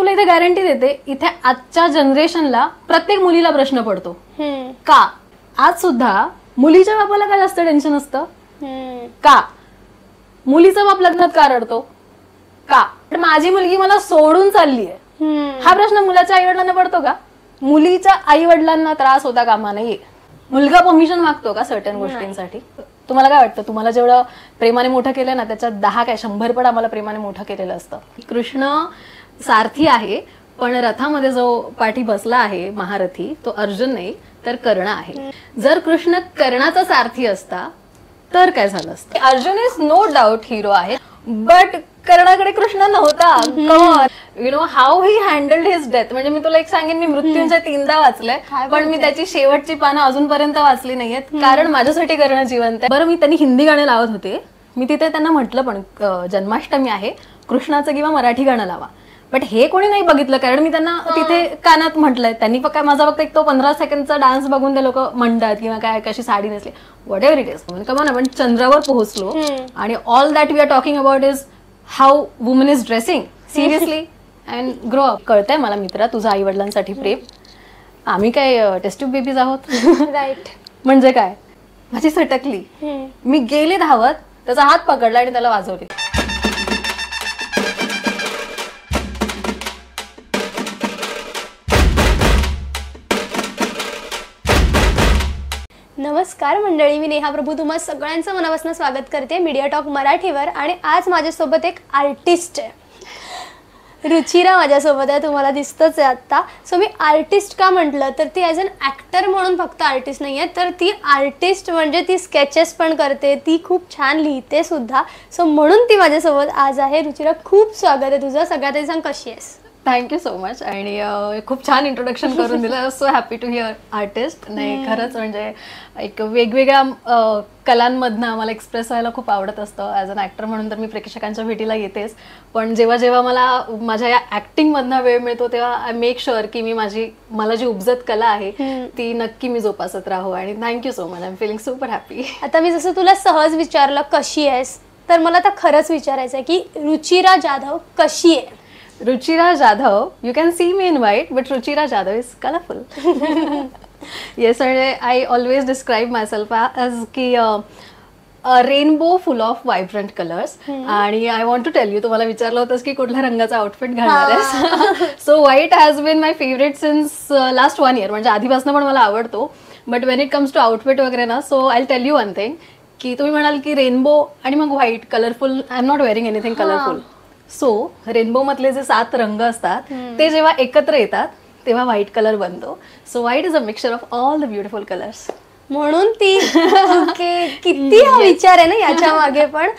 तुला इथे गॅरंटी देते, इथे आजच्या जनरेशनला प्रत्येक मुलीला प्रश्न पडतो का. आज सुद्धा मुलीच्या बापाला काय जास्त टेन्शन असतं का, मुलीचा बाप लग्नात का रडतो का, माझी मुलगी मला सोडून चालली आहे, हा प्रश्न मुलाच्या आई वडिलांना पडतो का. मुलीच्या आई वडिलांना त्रास होता कामा नये. मुलगा परमिशन मागतो का सर्टन गोष्टींसाठी. तुम्हाला काय वाटतं, तुम्हाला जेवढं प्रेमाने मोठं केलं ना त्याच्यात 10 काय 100 पण आम्हाला प्रेमाने मोठं केलेलं असतं. कृष्ण सारथी आहे, पण रथामध्ये जो पाठी बसला आहे महारथी तो अर्जुन नाही तर कर्ण आहे. जर कृष्ण कर्णाचा सारथी असता तर काय झालं असतं. Arjun is no doubt hero आहे, बट कर्णाकडे कृष्ण नव्हता. You know how he handled his death. म्हणजे मी तुला एक सांगेन, मी मृत्यूंच्या 3दा वाचलंय, पण मी त्याची शेवटची पानं अजूनपर्यंत वाचली नाहीयेत, कारण माझ्यासाठी कर्ण जिवंत आहे. बरं, मी त्यांनी हिंदी गाणे लावत होते, मी तिथे त्यांना म्हटलं पण जन्माष्टमी आहे, कृष्णाचं किंवा मराठी गाणं लावा. बट हे कोणी नाही बघितलं, कारण मी त्यांना तिथे कानात म्हटलंय. त्यांनी काय माझा फक्त एक तो 15 सेकंडचा डान्स बघून ते लोक म्हणतात किंवा काय कशी साडी नेसली, whatever it is. Come on आपण चंद्रावर पोहोचलो आणि all that we are talking about is how woman is dressing seriously and grow up. कळतंय मला मित्रा तुझं आई वडिलांसाठी प्रेम. आम्ही काय टेस्ट ट्यूब बेबीज आहोत. राईट. म्हणजे काय, माझी सटकली, मी गेले धावत, त्याचा हात पकडला आणि त्याला वाजवली. नमस्कार मंडळी, मी नेहा प्रभू तुम्हा सगळ्यांचं मनापासून स्वागत करते मीडिया टॉक मराठीवर. आणि आज माझ्यासोबत एक आर्टिस्ट आहे, रुचिरा माझ्यासोबत आहे, तुम्हाला दिसतच आहे आत्ता. सो मी आर्टिस्ट का म्हटलं तर ती ॲज अन ॲक्टर म्हणून फक्त आर्टिस्ट नाही आहे, तर ती आर्टिस्ट म्हणजे ती स्केचेस पण करते, ती खूप छान लिहिते सुद्धा. सो म्हणून ती माझ्यासोबत आज आहे. रुचिरा, खूप स्वागत आहे तुझं. सगळ्यात आधी सांग कशी आहेस. Thank you so much. आणि खूप छान इंट्रोडक्शन करून दिलं. So happy to hear artist. नाही खरंच म्हणजे एक वेगवेगळ्या कलांमधनं आम्हाला एक्सप्रेस व्हायला खूप आवडत असतं. ॲज अन ॲक्टर म्हणून तर मी प्रेक्षकांच्या भेटीला येतेच, पण जेव्हा जेव्हा मला माझ्या या ॲक्टिंगमधनं वेळ मिळतो तेव्हा आय मेक शुअर की मी मला जी उपजत कला आहे ती नक्की मी जोपासत राहू. आणि thank you so much. I am feeling super happy. आता मी जसं तुला सहज विचारलं कशी आहेस, तर मला आता खरंच विचारायचं आहे की रुचिरा जाधव कशी आहे. Ruchira Jadhav, you can see me in white, but Ruchira Jadhav is colorful. Yes, I always describe myself as a rainbow full of vibrant colors. आणि I want to tell you, तुम्हाला विचारलं होतंस की कुठल्या रंगाचा आउटफिट घालणार आहेस. So white has been my favorite since last 1 year. म्हणजे आधीपासून पण मला आवडतो. But when it comes to outfit वगैरे ना, so I'll tell you one thing, की तुम्ही म्हणाल की रेनबो आणि मग white colourful, I am not wearing anything colourful. So rainbow मधले जे 7 रंग असतात ते जेव्हा एकत्र येतात तेव्हा व्हाईट कलर बनतो. So white is a mixture of all the beautiful colours. म्हणून ती ओके. किती हा विचार आहे ना याच्या मागे. पण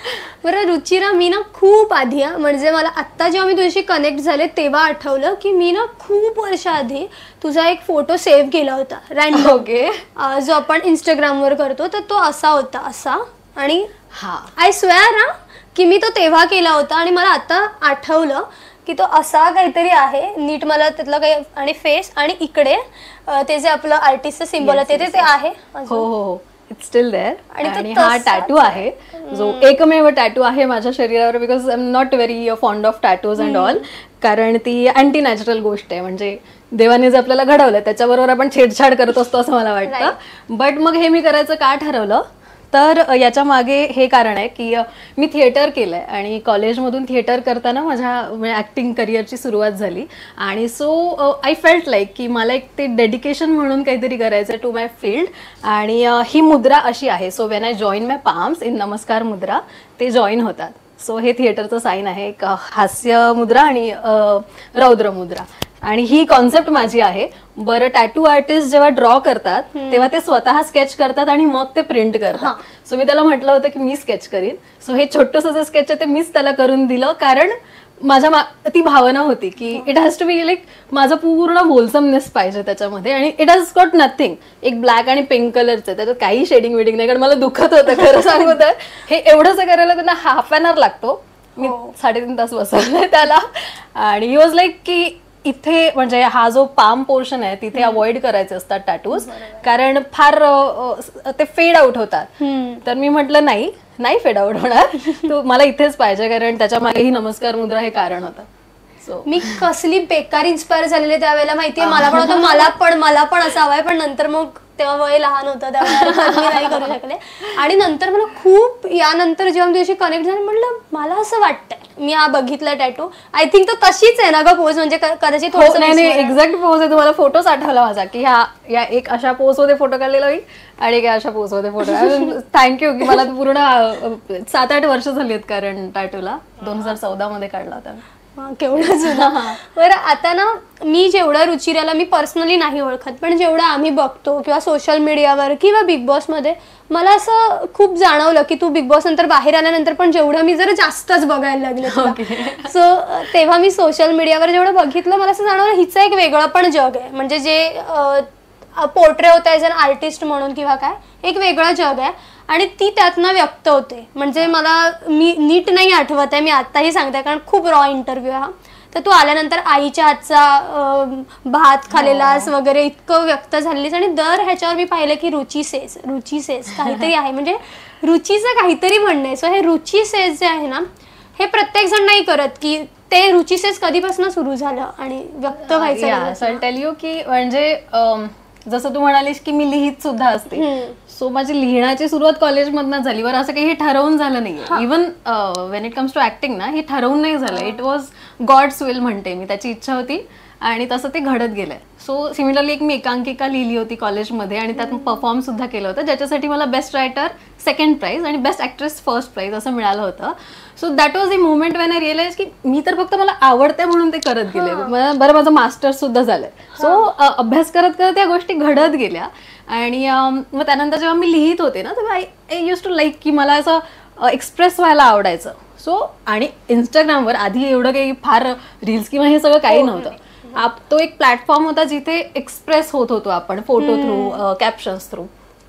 बरं रुचिरा, मी ना खूप आधी म्हणजे मला आत्ता जेव्हा मी तुझ्याशी कनेक्ट झाले तेव्हा आठवलं की मी ना खूप वर्ष आधी तुझा एक फोटो सेव्ह केला होता रँडम. ओके. जो आपण इंस्टाग्रामवर करतो तर तो असा होता, असा. आणि हा आय स्वेअर की मी तो तेव्हा केला होता आणि मला आता आठवलं की तो असा काहीतरी आहे. नीट मला त्यातलं काही, आणि फेस आणि इकडे ते जे आपलं आर्टिस्टचं सिम्बॉल आहे ते आहे. हो हो, इट्स स्टिल देअर. आणि हा टॅटू आहे जो एकमेव टॅटू आहे माझ्या शरीरावर, because I am not very fond of tattoos and all. कारण ती अँटी नॅचरल गोष्ट आहे. म्हणजे देवाने जे आपल्याला घडवलं त्याच्याबरोबर आपण छेडछाड करत असतो असं मला वाटतं. बट मग हे मी करायचं का ठरवलं तर याच्या मागे हे कारण आहे की मी थिएटर केलंय आणि कॉलेजमधून थिएटर करताना माझ्या ऍक्टिंग करिअरची सुरुवात झाली. आणि सो आय फेल्ट लाईक की मला एक ते डेडिकेशन म्हणून काहीतरी करायचं टू माय फील्ड. आणि ही मुद्रा अशी आहे. So when I join my palms in नमस्कार मुद्रा, ते जॉईन होतात. सो हे थिएटरचं साईन आहे, एक हास्य मुद्रा आणि रौद्र मुद्रा. आणि ही कॉन्सेप्ट माझी आहे. बरं, टॅटू आर्टिस्ट जेव्हा ड्रॉ करतात तेव्हा ते स्वतः स्केच करतात आणि मग ते प्रिंट करतात. सो मी त्याला म्हटलं होतं की मी स्केच करीन. सो हे छोटंसं जे स्केच आहे ते मीच त्याला करून दिलं, कारण माझ्या ती भावना होती की it has to be like माझं पूर्ण होलसमनेस पाहिजे त्याच्यामध्ये. आणि इट हॅज गॉट नथिंग. एक ब्लॅक आणि पिंक कलरचं, त्याच्यात काही शेडिंग वेडिंग नाही, कारण मला दुखत होतं खरं सांगू तर. हे एवढंच करायला त्यांना हाफ एन आवर लागतो. मी 3.5 तास बसवलंय त्याला. आणि ही वॉज लाईक की इथे म्हणजे हा जो पाम पोर्शन आहे तिथे अवॉइड करायचे असतात टॅटूज, कारण फार ते फेड आउट होतात. तर मी म्हटलं नाही फेड आउट होणार, तू मला इथेच पाहिजे, कारण त्याच्या मागे ही नमस्कार मुद्रा हे कारण होतं. मी कसली बेकार इन्स्पायर झालेली त्यावेळेला माहितीये. मला पण होतं मला पण असं हवंय, पण नंतर मग तेव्हा वय लहान होतं त्यावेळेला मी नाही करू शकले. आणि नंतर मला खूप यानंतर जेव्हा मी तुझ्याशी कनेक्ट झाले म्हणलं मला असं वाटतंय मी हा बघितला टॅटू, आय थिंक तो तशीच आहे ना ग पोज, म्हणजे कदाचित एक्झॅक्ट पोज आहे. तुम्हाला फोटोच आठवला माझा की या एक अशा पोज मध्ये फोटो काढलेला मी आणि एक अशा पोज मध्ये फोटो. थँक्यू की मला पूर्ण 7-8 वर्ष झाली आहेत कारण टॅटूला 2014 मध्ये काढला होता. केवढं जुना. बरं आता ना मी जेवढं रुचिराला मी पर्सनली नाही ओळखत, पण जेवढं आम्ही बघतो किंवा सोशल मीडियावर किंवा बिग बॉस मध्ये मला असं खूप जाणवलं की तू बिग बॉस नंतर बाहेर आल्यानंतर पण जेवढं मी जरा जास्तच बघायला लागले. सो तेव्हा मी सोशल मीडियावर जेवढं बघितलं मला असं जाणवलं हिचं एक वेगळं पण जग आहे, म्हणजे जे पोर्ट्रे होत आहे जर आर्टिस्ट म्हणून किंवा काय एक वेगळं जग आहे आणि ती त्यातनं व्यक्त होते. म्हणजे मला मी नीट नाही आठवत आहे, मी आत्ताही सांगते कारण खूप रॉ इंटरव्ह्यू आहे हा. तर तू आल्यानंतर आईच्या हातचा भात खालेलास वगैरे इतकं व्यक्त झालेलीस आणि दर ह्याच्यावर मी पाहिलं की रुची सेस काहीतरी आहे, म्हणजे रुचीचं काहीतरी म्हणणं आहे. सो हे रुची सेस जे आहे ना हे प्रत्येक जण नाही करत की ते रुची सेस कधीपासून सुरू झालं आणि व्यक्त व्हायचं. टेल यू की म्हणजे जसं तू म्हणालीस की मी लिहित सुद्धा असते. सो माझी लिहिण्याची सुरुवात कॉलेजमधनं झाली. बरं असं काही हे ठरवून झालं नाही. Even when it comes to acting ना हे ठरवून नाही झालं. इट वॉज गॉड्स विल म्हणते मी, त्याची इच्छा होती आणि तसं ते घडत गेलंय. सो सिमिलरली एक मी एकांकिका लिहिली होती कॉलेजमध्ये आणि त्यात परफॉर्म सुद्धा केलं होतं, ज्याच्यासाठी मला बेस्ट रायटर 2nd प्राइज आणि बेस्ट ऍक्ट्रेस 1st प्राइज असं मिळालं होतं. So that was the moment when I realise की मी तर फक्त मला आवडते म्हणून ते करत गेले. बरं माझं मास्टर्स सुद्धा झालंय. सो अभ्यास करत करत त्या गोष्टी घडत गेल्या आणि मग त्यानंतर जेव्हा मी लिहित होते ना तेव्हा आय यूज टू लाईक की मला असं एक्सप्रेस व्हायला आवडायचं. सो आणि इंस्टाग्रामवर आधी एवढं काही फार रील्स किंवा हे सगळं काही नव्हतं. तो एक प्लॅटफॉर्म होता जिथे एक्सप्रेस होत होतो आपण फोटो थ्रू, कॅप्शन्स थ्रू.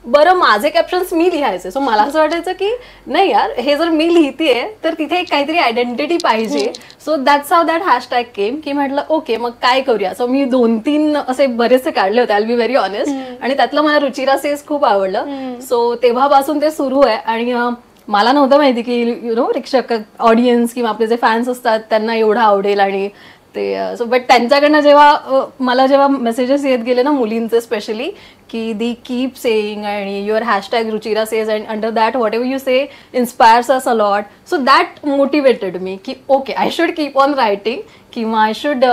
बरं माझे कॅप्शन्स मी लिहायचे. सो मला असं वाटायचं की नाही यार हे जर मी लिहितेय तर तिथे एक काहीतरी आयडेंटिटी पाहिजे. So that's how that hashtag came की म्हटलं ओके मग काय करूया. सो मी 2-3 असे बरेचसे काढले होते, आय बी व्हेरी ऑनेस्ट, आणि त्यातलं मला रुचिरा सेस खूप आवडलं. सो तेव्हापासून ते सुरू आहे आणि मला नव्हतं माहिती की यु नो प्रेक्षक ऑडियन्स किंवा आपले जे फॅन्स असतात त्यांना एवढं आवडेल आणि ते. सो बट त्यांच्याकडनं जेव्हा मेसेजेस येत गेले ना मुलींचे स्पेशली की दी कीप सेईंग आणि your hashtag Ruchira says and under that whatever you say inspires us a lot. So that motivated me की okay I should keep on writing किंवा I should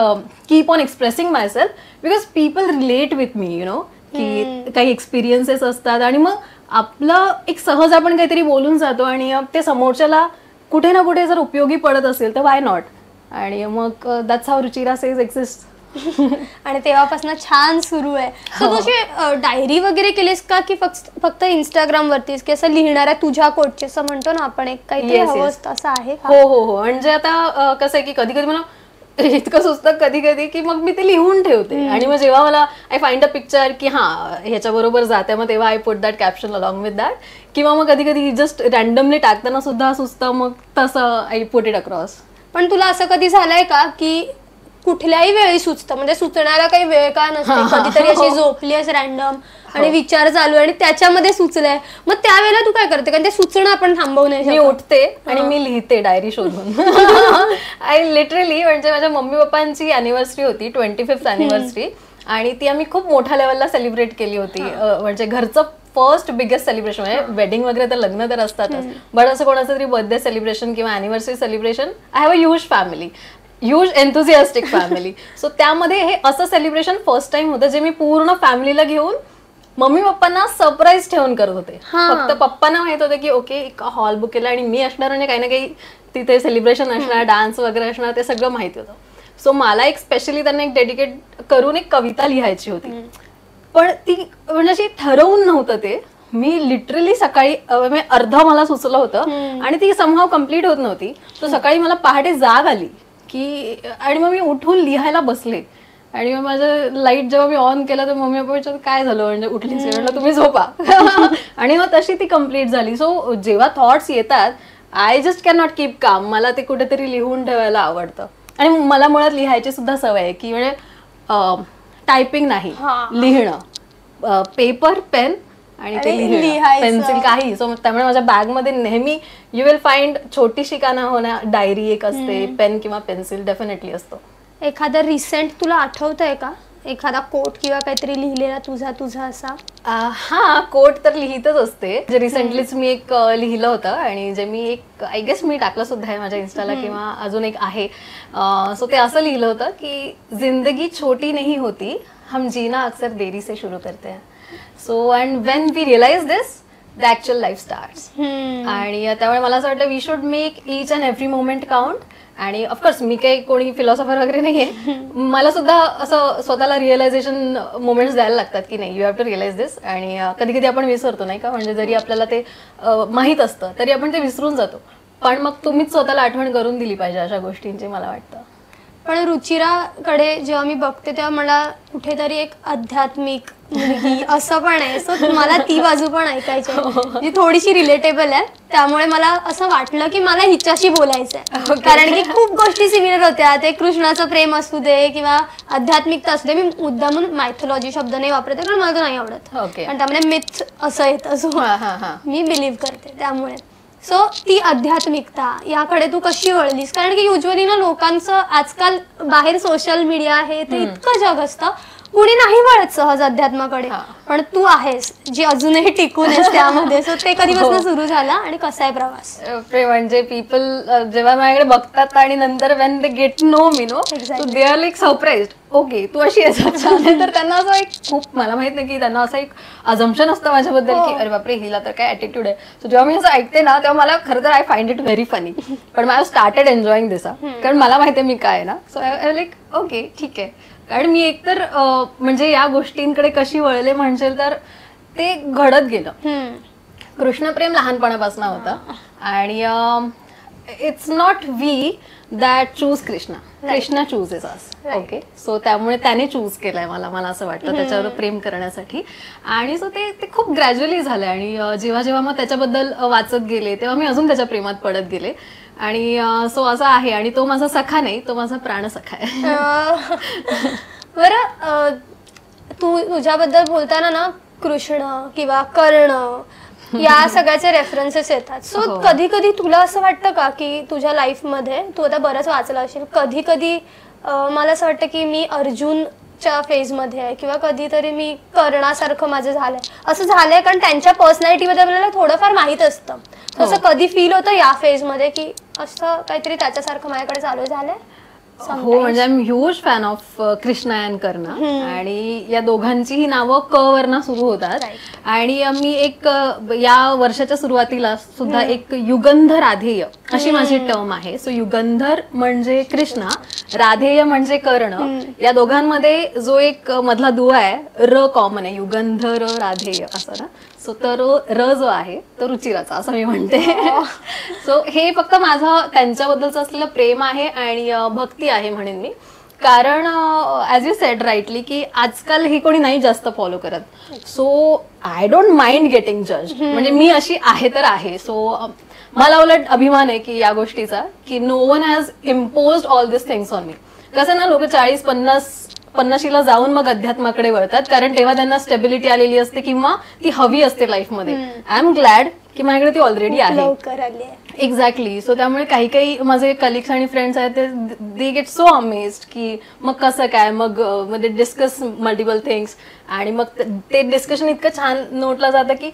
keep on expressing myself because people relate with me you know की काही experiences असतात आणि मग आपलं एक सहज आपण काहीतरी बोलून जातो आणि ते समोरच्याला कुठे ना कुठे जर उपयोगी पडत असेल तर वाय नॉट. आणि मग that's how Ruchira says exist. आणि तेव्हापासून छान सुरू आहे. सो तू अशी डायरी वगैरे केलीस का की फक्त इंस्टाग्राम वरतीच की असं लिहिणाऱ्या तुझ्या कोटचे असं म्हणतो ना आपण एक काहीतरी हवं असं आहे? हो. म्हणजे आता कसं आहे की कधी कधी मला इतकं सुचतं कधी कधी की मग मी ते लिहून ठेवते आणि मग जेव्हा मला आय फाइंड अ पिक्चर की हा ह्याच्या बरोबर जाते मग तेव्हा I put that caption along with that. किंवा मग कधी कधी जस्ट रॅन्डमली टाकताना सुद्धा सुचतं मग तसं आय पुट इट अक्रॉस. पण तुला असं कधी झालंय का की कुठल्याही वेळी सुचतं, म्हणजे सुचण्याला काही वेळ का नसते, कधीतरी अशी झोपली आहेस रॅन्डम आणि विचार चालू आणि त्याच्यामध्ये सुचलंय मग त्यावेळेला तू काय करते? कारण ते सुचणं आपण थांबवू नाही. मी उठते आणि मी लिहिते डायरी शोधून. आय लिटरली म्हणजे माझ्या मम्मी पप्पांची अॅनिव्हर्सरी होती 25th अॅनिव्हर्सरी आणि ती आम्ही खूप मोठ्या लेवलला सेलिब्रेट केली होती. म्हणजे घरचं फर्स्ट बिगेस्ट सेलिब्रेशन आहे. वेडिंग वगैरे तर लग्न तर असतातच बट असं कोणाचं तरी बर्थडे सेलिब्रेशन किंवा anniversary celebration. I have a huge family, huge enthusiastic family. So त्यामध्ये हे असं सेलिब्रेशन फर्स्ट टाइम होतं जे मी पूर्ण फॅमिलीला घेऊन मम्मी पप्पांना सरप्राईज ठेवून करत होते. फक्त पप्पांना माहित होतं की ओके एक हॉल बुक केला आणि मी असणार म्हणजे काही ना काही तिथे सेलिब्रेशन असणार, डान्स वगैरे असणार, ते सगळं माहिती होतं. सो मला एक स्पेशली त्यांना एक डेडिकेट करून एक कविता लिहायची होती. पण ती म्हणजे अशी ठरवून नव्हतं ते. मी लिटरली सकाळी अर्ध मला सुचलं होतं आणि ती समहाव कम्प्लीट होत नव्हती. तर सकाळी मला पहाटे जाग आली की आणि मग मी उठून लिहायला बसले आणि मग माझं लाईट जेव्हा मी ऑन केलं तर मम्मी पप्पा विचारत काय झालं म्हणजे उठलीच म्हटलं तुम्ही झोपा. आणि मग तशी ती कम्प्लीट झाली. सो जेव्हा थॉट्स येतात I just can not keep calm. मला ते कुठेतरी लिहून ठेवायला आवडतं आणि मला मुळात लिहायची सुद्धा सवय आहे की म्हणजे टायपिंग नाही, लिहिणं, पेपर पेन आणि ते लिहिणं, पेन्सिल काही. सो त्यामुळे माझ्या बॅगमध्ये नेहमी यू विल फाइंड छोटीशी का ना होण्या डायरी एक असते, पेन किंवा पेन्सिल डेफिनेटली असतो. एखादा रिसेंट तुला आठवतंय का, एखादा कोट किंवा काहीतरी लिहिलेला तुझा असा? हा, कोट तर लिहितच असते. जे रिसेंटलीच मी एक लिहिलं होतं आणि जे मी एक आय गेस मी टाकलं सुद्धा आहे माझ्या इन्स्टाला किंवा अजून एक आहे. सो ते असं लिहिलं होतं की जिंदगी छोटी नहीं होती, हम जीना अक्सर देरी से शुरू करते हैं. So and when we realise this the actual life starts. आणि त्यामुळे मला असं वाटतं we should make each and every moment count. आणि ऑफकोर्स मी काही कोणी फिलॉसॉफर वगैरे नाहीये, मला सुद्धा असं स्वतःला रिअलायझेशन मोमेंट्स द्यायला लागतात की नाही, यू हॅव टू रिअलाइज दिस. आणि कधी कधी आपण विसरतो नाही का, म्हणजे जरी आपल्याला ते माहीत असतं तरी आपण ते विसरून जातो. पण मग तुम्हीच स्वतःला आठवण करून दिली पाहिजे अशा गोष्टींची, मला वाटतं. पण रुचिराकडे जेव्हा मी बघते तेव्हा मला कुठेतरी एक आध्यात्मिक मुलगी असं पण आहे. सो मला ती बाजू पण ऐकायची आहे, जी थोडीशी रिलेटेबल आहे. त्यामुळे मला असं वाटलं की मला हिच्याशी बोलायचं आहे, कारण की खूप गोष्टी सिमिलर होत्या. ते कृष्णाचं प्रेम असू दे किंवा आध्यात्मिकता असू दे. मी मुद्दामून मायथॉलॉजी शब्द नाही वापरते कारण मला तो नाही आवडत, आणि त्यामुळे मिथ असं येतं. सो मी बिलीव्ह करते त्यामुळे. सो ती आध्यात्मिकता याकडे तू कशी वळलीस? कारण की युजली ना लोकांचं आजकाल बाहेर सोशल मीडिया आहे ते इतकं जग असतं, कुणी नाही वळत सहज अध्यात्माकडे. पण तू आहेस जी अजूनही टिकून आहेस त्यामध्ये. सो ते कधीपासून सुरू झाला आणि कसा आहे प्रवास? म्हणजे पीपल जेव्हा माझ्याकडे बघतात आणि नंतर when they get know me no, they are like surprised. Okay, तू अशी आहेस. तर त्यांना असं एक खूप, मला माहित नाही की त्यांना असं एक अझम्पशन असतं माझ्याबद्दल की अरे बापरे हिला तर काय ऍटिट्यूड आहे. सो जेव्हा मी असं ऐकते ना तेव्हा मला खरं तर I find it very funny. पण आय स्टार्टेड एन्जॉईंग दिस, कारण मला माहिती आहे मी काय ना. सो आय लाईक ओके ठीक आहे. कारण मी एकतर म्हणजे या गोष्टींकडे कशी वळले म्हणशील तर ते घडत गेलं. कृष्णप्रेम लहानपणापासून होता आणि it's not we that choose Krishna, Krishna chooses us. Okay, so त्यामुळे त्याने चूज केलंय मला असं वाटतं त्याच्यावर प्रेम करण्यासाठी. आणि सो ते खूप ग्रॅज्युअली झालंय. आणि जेव्हा जेव्हा मग त्याच्याबद्दल वाचत गेले तेव्हा मी अजून त्याच्या प्रेमात पडत गेले. आणि सो असं आहे. आणि तो माझा सखा नाही, तो माझा प्राणसखा आहे. बरं, तू तुझ्याबद्दल बोलताना ना कृष्ण किंवा कर्ण या सगळ्याचे रेफरन्सेस येतात. सो कधी कधी तुला असं वाटतं का की तुझ्या लाईफमध्ये, तू आता बरंच वाचलं असेल, कधी कधी मला असं वाटतं की मी अर्जुनच्या फेजमध्ये आहे किंवा कधीतरी मी कर्णासारखं माझं झालंय, असं झालंय कारण त्यांच्या पर्सनॅलिटीमध्ये आपल्याला थोडंफार माहित असतं. असं कधी फील होतं या फेजमध्ये की असं काहीतरी त्याच्यासारखं माझ्याकडे चालू झालंय? हो, म्हणजे I am huge fan of Krishna and Karna. आणि या दोघांचीही नावं क वरनं सुरू होतात. आणि मी एक या वर्षाच्या सुरुवातीला सुद्धा एक युगंध राधेय अशी माझी टर्म आहे. सो युगंधर म्हणजे कृष्णा, राधेय म्हणजे कर्ण. या दोघांमध्ये जो एक मधला दुवा आहे, र कॉमन आहे, युगंधर राधेय असं ना. सो तर र जो आहे तो रुचिराचा असं मी म्हणते. सो हे फक्त माझं त्यांच्याबद्दलचं असलेलं प्रेम आहे आणि भक्ती आहे म्हणेन मी. कारण ऍज यू सेड राईटली की आजकाल हे कोणी नाही जास्त फॉलो करत. So I don't mind getting जज. म्हणजे मी अशी आहे तर आहे. सो मला उलट अभिमान आहे की या गोष्टीचा की no one has imposed all this things on me. कसं ना, लोक 40-50 जाऊन मग अध्यात्माकडे वळतात कारण तेव्हा त्यांना स्टेबिलिटी आलेली असते किंवा ती हवी असते लाईफमध्ये. आय एम ग्लॅड की माझ्याकडे ती ऑलरेडी आहे. एक्झॅक्टली. सो त्यामुळे काही काही माझे कलिग्स आणि फ्रेंड्स आहेत ते दे गेट सो अमेज्ड की मग कसं काय, मग मध्ये डिस्कस मल्टिपल थिंग्स. आणि मग ते डिस्कशन इतकं छान नोटलं जातं की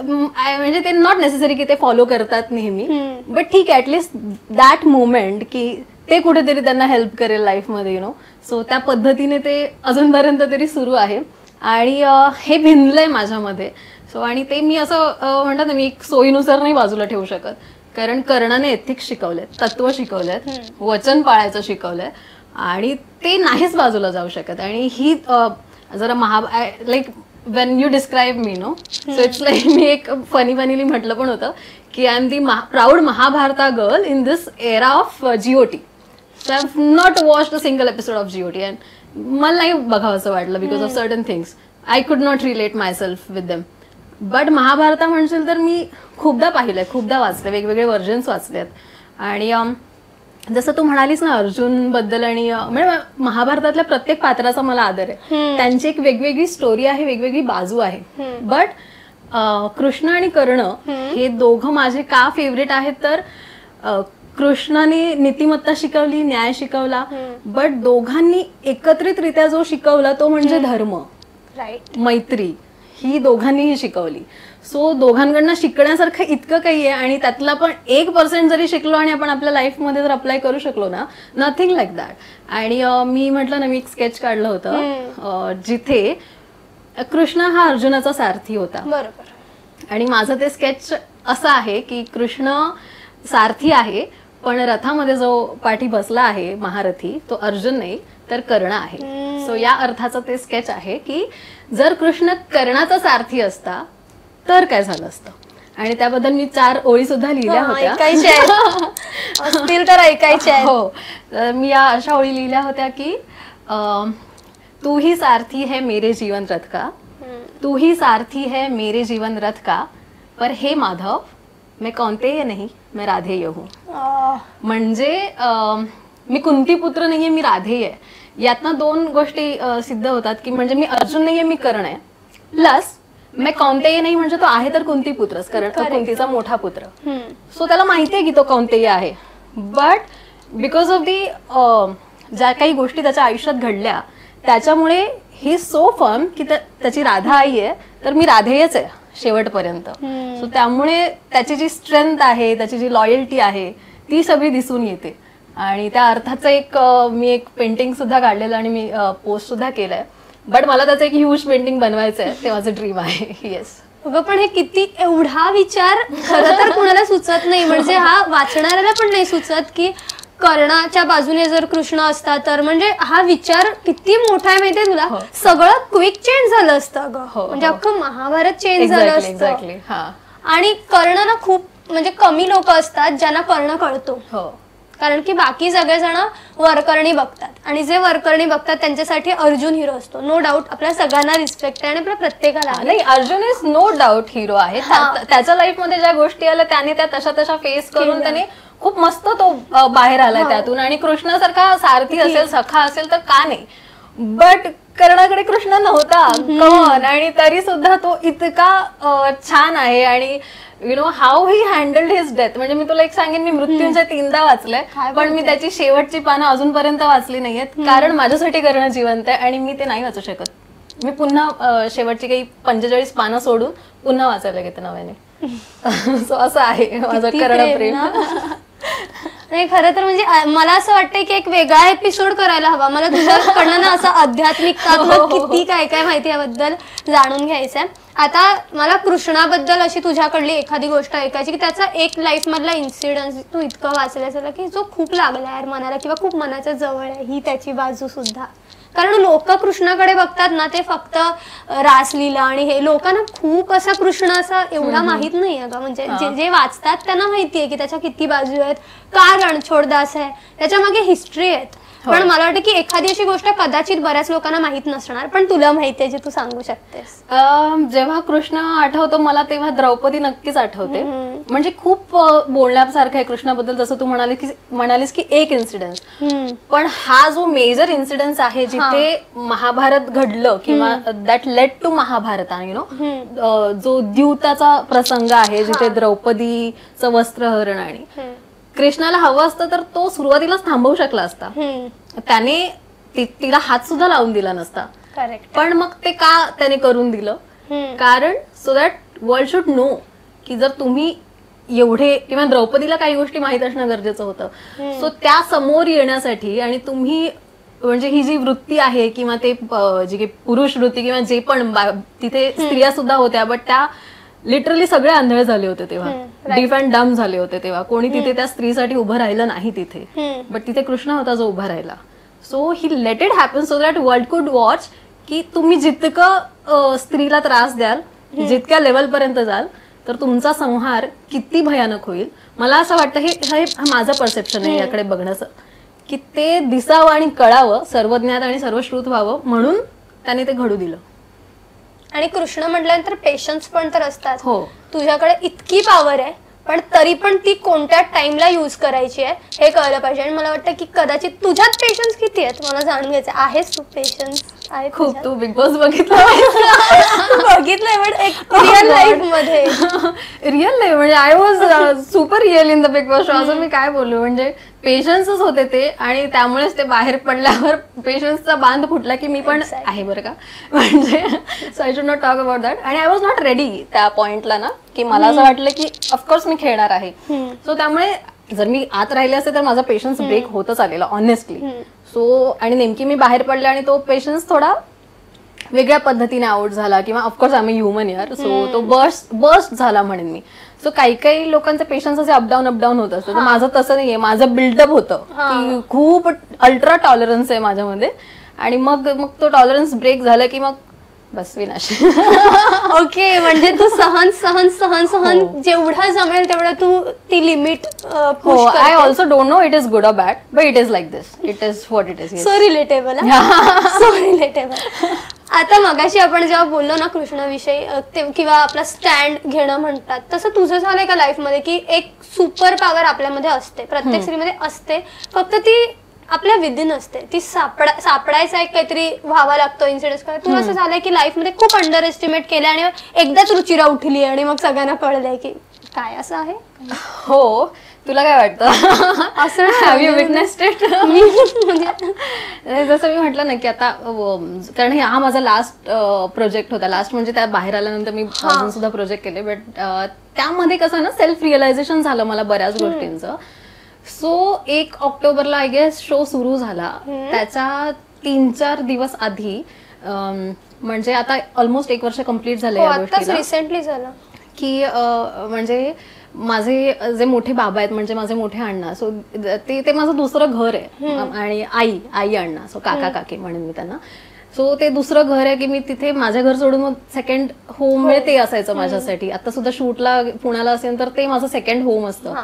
म्हणजे ते नॉट नेसेसरी की ते फॉलो करतात नेहमी, बट ठीक आहे ऍटलिस्ट दॅट मोमेंट की ते कुठेतरी त्यांना हेल्प करेल लाईफमध्ये, यु नो. सो त्या पद्धतीने ते अजूनपर्यंत तरी सुरू आहे. आणि हे भिनलंय माझ्यामध्ये. सो आणि ते मी असं म्हणतात ना, मी एक सोयीनुसार नाही बाजूला ठेवू शकत. कारण कर्णाने एथिक्स शिकवलेत, तत्व शिकवलेत, वचन पाळायचं शिकवलंय आणि ते नाहीच बाजूला जाऊ शकत. आणि ही जरा like when you describe me no, so it's like मी एक फनीली म्हटलं पण होतं की I am the proud Mahabharata girl in this era of GOT. So I have not watched a single episode of GOT and मला नाही बघावं असं वाटलं because of certain things. I could not relate myself with them. But Mahabharata म्हणशील तर मी खूपदा पाहिलंय, खूपदा वाचलंय, वेगवेगळे व्हर्जन्स वाचलेत. आणि जसं तू म्हणालीस ना अर्जुन बद्दल, आणि म्हणजे महाभारतातल्या प्रत्येक पात्राचा मला आदर आहे. त्यांची एक वेगवेगळी स्टोरी आहे, वेगवेगळी बाजू आहे. बट कृष्ण आणि कर्ण हे दोघं माझे का फेवरेट आहेत तर कृष्णाने नीतिमत्ता शिकवली, न्याय शिकवला, बट दोघांनी एकत्रितरित्या जो शिकवला तो म्हणजे धर्म, राईट, मैत्री, ही दोघांनीही शिकवली. सो दोघांकडनं शिकण्यासारखं इतकं काही आहे आणि त्यातला पण 1% जरी शिकलो आणि आपण आपल्या लाईफमध्ये जर अप्लाय करू शकलो ना, नथिंग लाईक दॅट. आणि मी म्हटलं ना, मी एक स्केच काढलं होतं जिथे कृष्ण हा अर्जुनाचा सारथी होता. बरोबर. आणि माझं ते स्केच असं आहे की कृष्ण सारथी आहे, पण रथामध्ये जो पाठी बसला आहे महारथी तो अर्जुन नाही तर कर्ण आहे. सो या अर्थाचं ते स्केच आहे की जर कृष्ण कर्णाचा सारथी असता तर काय झालं असतं. आणि त्याबद्दल मी 4 ओळी सुद्धा लिहिल्या होत्या. असतील तर ऐकायच्या. हो, मी या अशा ओळी लिहिल्या होत्या की तू ही सारथी है मेरे जीवन रथ का, तू ही सारथी है मेरे जीवन रथ का, पर हे माधव मैं कौनतेय नहीं मैं राधेय हूँ. म्हणजे मी कुंती पुत्र नाहीये, मी राधेय आहे. यातनं 2 गोष्टी सिद्ध होतात की म्हणजे मी अर्जुन नाहीये, मी कर्ण आहे. प्लस मैं कौनतेय नाही म्हणजे तो आहे तर कुंती पुत्रच, कर्ण कुंतीचा मोठा पुत्र. सो त्याला माहिती आहे की तो कौनतेय आहे, बट बिकॉज ऑफ दी ज्या काही गोष्टी त्याच्या आयुष्यात घडल्या त्याच्यामुळे ही सो फर्म की त्याची राधा आई आहे तर मी राधेयच आहे शेवटपर्यंत. सो त्यामुळे त्याची जी स्ट्रेंथ आहे, त्याची जी लॉयल्टी आहे ती सगळी दिसून येते. आणि त्या अर्थाचं मी एक पेंटिंग सुद्धा काढलेलं आणि मी पोस्ट सुद्धा केलंय. बट मला त्याचं एक ह्यूज पेंटिंग बनवायचं आहे, ते माझं ड्रीम आहे. येस. अगं पण हे किती, एवढा विचार खरं तर कुणाला सुचत नाही. म्हणजे हा वाचणाऱ्याला पण नाही सुचत की कर्णाच्या बाजूने जर कृष्ण असता तर. म्हणजे हा विचार किती मोठा आहे माहितीये तुला. सगळं क्विक चेंज झालं असतं अगं. म्हणजे अख्खं महाभारत चेंज झालं असतं. आणि कर्ण ना खूप म्हणजे कमी लोक असतात ज्यांना कर्ण कळतो. कारण की बाकी सगळेजण वरकरणी बघतात आणि जे वरकरणी बघतात त्यांच्यासाठी अर्जुन हिरो असतो. नो डाऊट आपल्या सगळ्यांना रिस्पेक्ट आहे आणि आपल्या प्रत्येकाला. नाही, Arjun is no doubt hero आहे. त्याच्या लाईफमध्ये ज्या गोष्टी आल्या त्याने त्या तशा फेस करून त्याने खूप मस्त तो बाहेर आलाय त्यातून. आणि कृष्णासारखा सारथी असेल, सखा असेल तर का नाही. बट कर्णाकडे कृष्ण नव्हता कमन, आणि तरी सुद्धा तो इतका छान आहे. आणि U know how he handled his death. म्हणजे मी तुला एक सांगेन, मी मृत्यूंच्या 3दा वाचलंय, पण मी त्याची शेवटची पानं अजूनपर्यंत वाचली नाहीयेत. कारण माझ्यासाठी कर्ण जिवंत आहे आणि मी ते नाही वाचू शकत. मी पुन्हा शेवटची काही 45 पानं सोडून पुन्हा वाचायला घेते नव्याने. सो असं आहे माझं कर्ण प्रेम. नाही खरं तर म्हणजे मला असं वाटतंय की एक वेगळा एपिसोड करायला हवा. मला तुझ्याकडनं ना असं आध्यात्मिकतात्मक किती काय काय माहिती याबद्दल जाणून घ्यायचंय. आता मला कृष्णाबद्दल अशी तुझ्याकडली एखादी गोष्ट ऐकायची की त्याचा एक लाईफ मधला इन्सिडन्स तू इतकं वाचलाय झाला की जो खूप लागला यार मनाला किंवा खूप मनाच्या जवळ आहे, ही त्याची बाजू सुद्धा. कारण लोक कृष्णाकडे बघतात ना ते फक्त रासलीला आणि हे, लोकांना खूप असा कृष्ण असा एवढा माहित नाही आहे का. म्हणजे जे वाचतात त्यांना माहितीये की त्याच्या किती बाजू आहेत, का रणछोडदास आहे, त्याच्या मागे हिस्ट्री आहेत. पण मला वाटतं की एखादी अशी गोष्ट कदाचित बऱ्याच लोकांना माहित नसणार पण तुला माहितीये जे तू सांगू शकतेस. जेव्हा कृष्ण आठवतो मला तेव्हा द्रौपदी नक्कीच आठवते. म्हणजे खूप बोलण्यासारखं आहे कृष्णाबद्दल. जसं तू म्हणालीस की एक इन्सिडेन्स, पण हा जो मेजर इन्सिडेन्स आहे जिथे महाभारत घडलं किंवा that led to Mahabharat, you know, जो द्यूताचा प्रसंग आहे जिथे द्रौपदीचं वस्त्रहरण आणि कृष्णाला हवं असतं तर तो सुरुवातीलाच थांबवू शकला असता. त्याने तिला हात सुद्धा लावून दिला नसता. पण मग ते का त्याने करून दिलं, कारण so that world should know की जर तुम्ही एवढे, किंवा द्रौपदीला काही गोष्टी माहित असणं गरजेचं होतं. सो त्या समोर येण्यासाठी आणि तुम्ही म्हणजे ही जी वृत्ती आहे किंवा ते जी काही पुरुष वृत्ती किंवा जे पण तिथे स्त्रिया सुद्धा होत्या, बट त्या लिटरली सगळे आंधळे झाले होते तेव्हा, डीफ अँड डम झाले होते तेव्हा. कोणी तिथे त्या स्त्रीसाठी उभं राहिलं नाही तिथे, बट तिथे कृष्ण होता जो उभा राहिला. So he late it happen so that world कुड वॉच की तुम्ही जितकं स्त्रीला त्रास द्याल, जितक्या लेवल पर्यंत जाल तर तुमचा संहार किती भयानक होईल. मला असं वाटतं हे माझं परसेप्शन आहे याकडे बघण्याचं, की ते दिसावं आणि कळावं, सर्वज्ञात आणि सर्वश्रुत व्हावं, म्हणून त्याने ते घडू दिलं. आणि कृष्ण म्हटल्यानंतर पेशन्स पण तर असतात. हो, तुझ्याकडे इतकी पॉवर आहे पण तरी पण ती कोणत्या टाइमला युज करायची आहे हे कळलं पाहिजे. आणि मला वाटतं की कदाचित तुझ्यात पेशन्स किती आहेत मला जाणून घ्यायचं. आहेस तू पेशन्स? खूप. तू बिग बॉस बघितलं? बघितलंय पण एक रिअल लाईफ मध्ये. रिअल लाईफ म्हणजे I was super real in the big boss show. असं मी काय बोलू, म्हणजे पेशन्सच होते ते, आणि त्यामुळेच ते बाहेर पडल्यावर पेशन्सचा बांध फुटला की मी पण आहे बरं का, म्हणजे so I should not talk about that. आणि आय वॉज नॉट रेडी त्या पॉइंटला ना, की मला असं वाटलं की ऑफकोर्स मी खेळणार आहे. सो त्यामुळे जर मी आत राहिले असते तर माझा पेशन्स ब्रेक होतच आलेला ऑनेस्टली. सो आणि नेमकी मी बाहेर पडले आणि तो पेशन्स थोडा वेगळ्या पद्धतीने आउट झाला, किंवा ऑफकोर्स आम्ही ह्युमन यार, सो तो बर्स्ट झाला म्हणेन मी. सो काही काही लोकांचे पेशन्स असे अपडाऊन होत असतं, तर माझं तसं नाहीये. माझं बिल्डअप होतं की खूप अल्ट्रा टॉलरन्स आहे माझ्यामध्ये, आणि मग तो टॉलरन्स ब्रेक झाला की मग बस विनाश. ओके, म्हणजे तू सहन जेवढा जमेल तेवढं तू ती limit. I also don't know it is good or bad, but it is like this, it is what it is. So relatable, so relatable. आता मगाशी आपण जेव्हा बोललो ना कृष्णाविषयी, किंवा आपला स्टँड घेणं म्हणतात, तसं तुझं झालंय का लाईफ मध्ये की एक सुपर पॉवर आपल्यामध्ये असते, प्रत्येक स्त्रीमध्ये असते, फक्त ती आपल्या विदिन असते, ती सापडायचा एक काहीतरी व्हावा लागतो इन्सिडेंट. तुला असं झालंय की लाईफ मध्ये खूप अंडर एस्टिमेट केलं आणि एकदाच रुचिरा उठली आणि मग सगळ्यांना कळलंय की काय असं आहे? हो, तुला काय वाटतं? असं हॅव यू विटनेस्ड इट? जसं मी म्हटलं ना की आता, कारण हा माझा लास्ट प्रोजेक्ट होता. लास्ट म्हणजे त्या बाहेर आल्यानंतर मी अजून सुद्धा प्रोजेक्ट केले, बट त्यामध्ये कसं ना सेल्फ रिअलायझेशन झालं मला बऱ्याच गोष्टींचं. सो 1 ऑक्टोबरला आय गेस शो सुरू झाला. त्याच्या 3-4 दिवस आधी, म्हणजे आता ऑलमोस्ट 1 वर्ष कम्प्लीट झालं या गोष्टीला. रिसेंटली झालं की म्हणजे माझे जे मोठे बाबा आहेत, म्हणजे माझे मोठे अण्णा, सो ते माझं दुसरं घर आहे, आणि आई अण्णा, सो काका काकी म्हणेन मी त्यांना. सो ते दुसरं घर आहे की मी तिथे माझ्या घर सोडून मग सेकंड होम म्हणजे ते असायचं माझ्यासाठी. आता सुद्धा शूटला पुण्याला असेल तर ते माझं सेकंड होम असतं.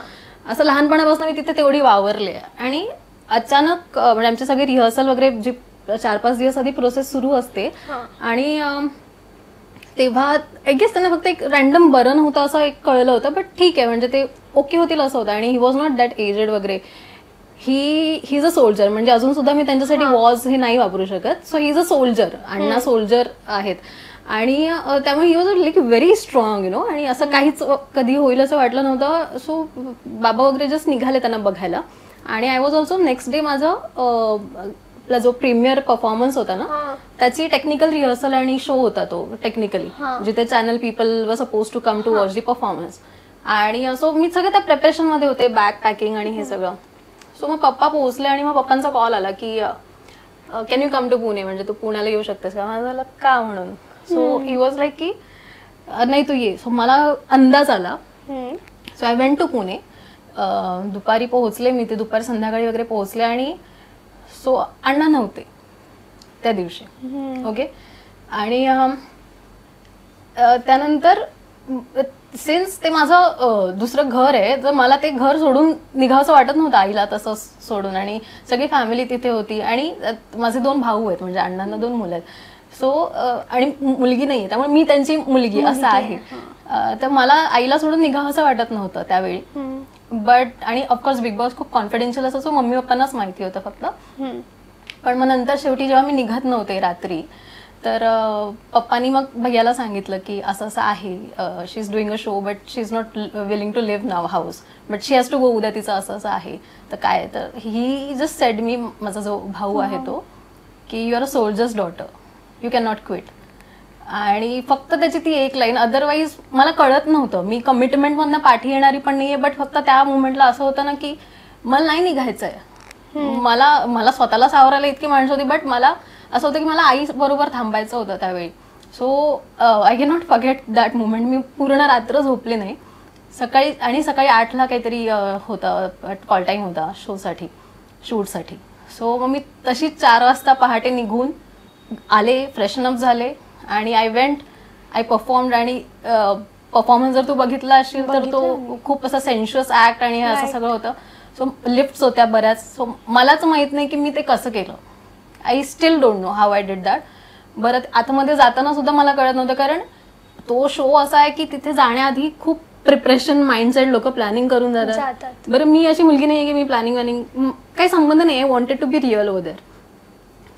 असं लहानपणापासून मी तिथे तेवढी वावरले. आणि अचानक म्हणजे आमचे सगळे रिहर्सल वगैरे जी 4-5 दिवस आधी प्रोसेस सुरू असते, आणि तेव्हा आय गेस त्यांना फक्त एक रॅन्डम बरं नव्हतं असं एक कळलं होतं, बट ठीक आहे म्हणजे ते ओके होतील असं होतं. आणि he was not that aged वगैरे, ही इज अ सोल्जर, म्हणजे अजून सुद्धा मी त्यांच्यासाठी वॉज हे नाही वापरू शकत. So he is a soldier, Anna soldier आहेत. आणि त्यामुळे he was like very strong you know, आणि असं काहीच कधी होईल असं वाटलं नव्हतं. सो बाबा वगैरे जस्ट निघाले त्यांना बघायला. आणि I was also next day माझा जो प्रीमियर परफॉर्मन्स होता ना, त्याची टेक्निकल रिहर्सल आणि शो होता तो टेक्निकली, जिथे channel people were suppose to come to watch the performance. आणि सो मी सगळं त्या प्रिपरेशन मध्ये होते, बॅग पॅकिंग आणि हे सगळं. सो मग पप्पा पोहोचले आणि मग पप्पांचा कॉल आला की can you come to Pune, म्हणजे तू पुण्याला येऊ शकतेस का? माझं झालं का म्हणून. सो ही वॉज लाईक की नाही तू ये. सो मला अंदाज आला. So I went to Pune. दुपारी पोहोचले मी, ते दुपारी संध्याकाळी वगैरे पोहोचले. आणि सो अण्णा नव्हते त्या दिवशी. ओके. आणि त्यानंतर सिन्स ते माझं दुसरं घर आहे, तर मला ते घर सोडून निघावंसं वाटत नव्हतं आईला तसं सोडून. आणि सगळी फॅमिली तिथे होती. आणि माझे 2 भाऊ आहेत, म्हणजे अण्णांना 2 मुलं आहेत. सो आणि मुलगी नाहीये, त्यामुळे मी त्यांची मुलगी असं आहे. तर मला आईला सोडून निघावंसं वाटत नव्हतं त्यावेळी. बट आणि ऑफकोर्स बिग बॉस खूप कॉन्फिडेन्शियल असं, सो मम्मी पप्पांनाच माहिती होतं फक्त. पण मग नंतर शेवटी जेव्हा मी निघत नव्हते रात्री, तर पप्पानी मग भैयाला सांगितलं की असं असं आहे, she is doing a show but she is not willing to leave now house, but she has to go. उद्या तिचं असं असं आहे. तर काय, तर ही जस्ट सेड मी, माझा जो भाऊ आहे तो, की you are a soldiers daughter, you can not quit. आणि फक्त त्याची ती एक लाईन, अदरवाईज मला कळत नव्हतं. मी कमिटमेंट मधनं पाठी येणारी पण नाहीये, बट फक्त त्या मुवमेंटला असं होतं ना की मला नाही निघायचंय. मला स्वतःला सावरायला इतकी माणसं होती, बट मला असं होतं की मला आई बरोबर थांबायचं होतं त्यावेळी. So I can not forget that movement. मी पूर्ण रात्र झोपले नाही. सकाळी 8ला काहीतरी होतं, कॉल टाईम होता शोसाठी, शूटसाठी. सो मग मी तशी 4 वाजता पहाटे निघून आले, फ्रेशन अप झाले, आणि आय वेंट, आय परफॉर्म्ड. आणि परफॉर्मन्स जर तू बघितला असेल तर तो खूप असा सेन्शुअस ऍक्ट आणि असं सगळं होतं. सो लिफ्ट्स होत्या बऱ्याच. सो मलाच माहित नाही की मी ते कसं केलं. I still don't know how I did that. बरं, आतमध्ये जाताना सुद्धा मला कळत नव्हतं, कारण तो शो असा आहे की तिथे जाण्याआधी खूप प्रिपरेशन, माइंडसेट, लोक प्लॅनिंग करून जातात. बरं, मी अशी मुलगी नाही की मी प्लॅनिंग काही संबंध नाही. I wanted to be real over there.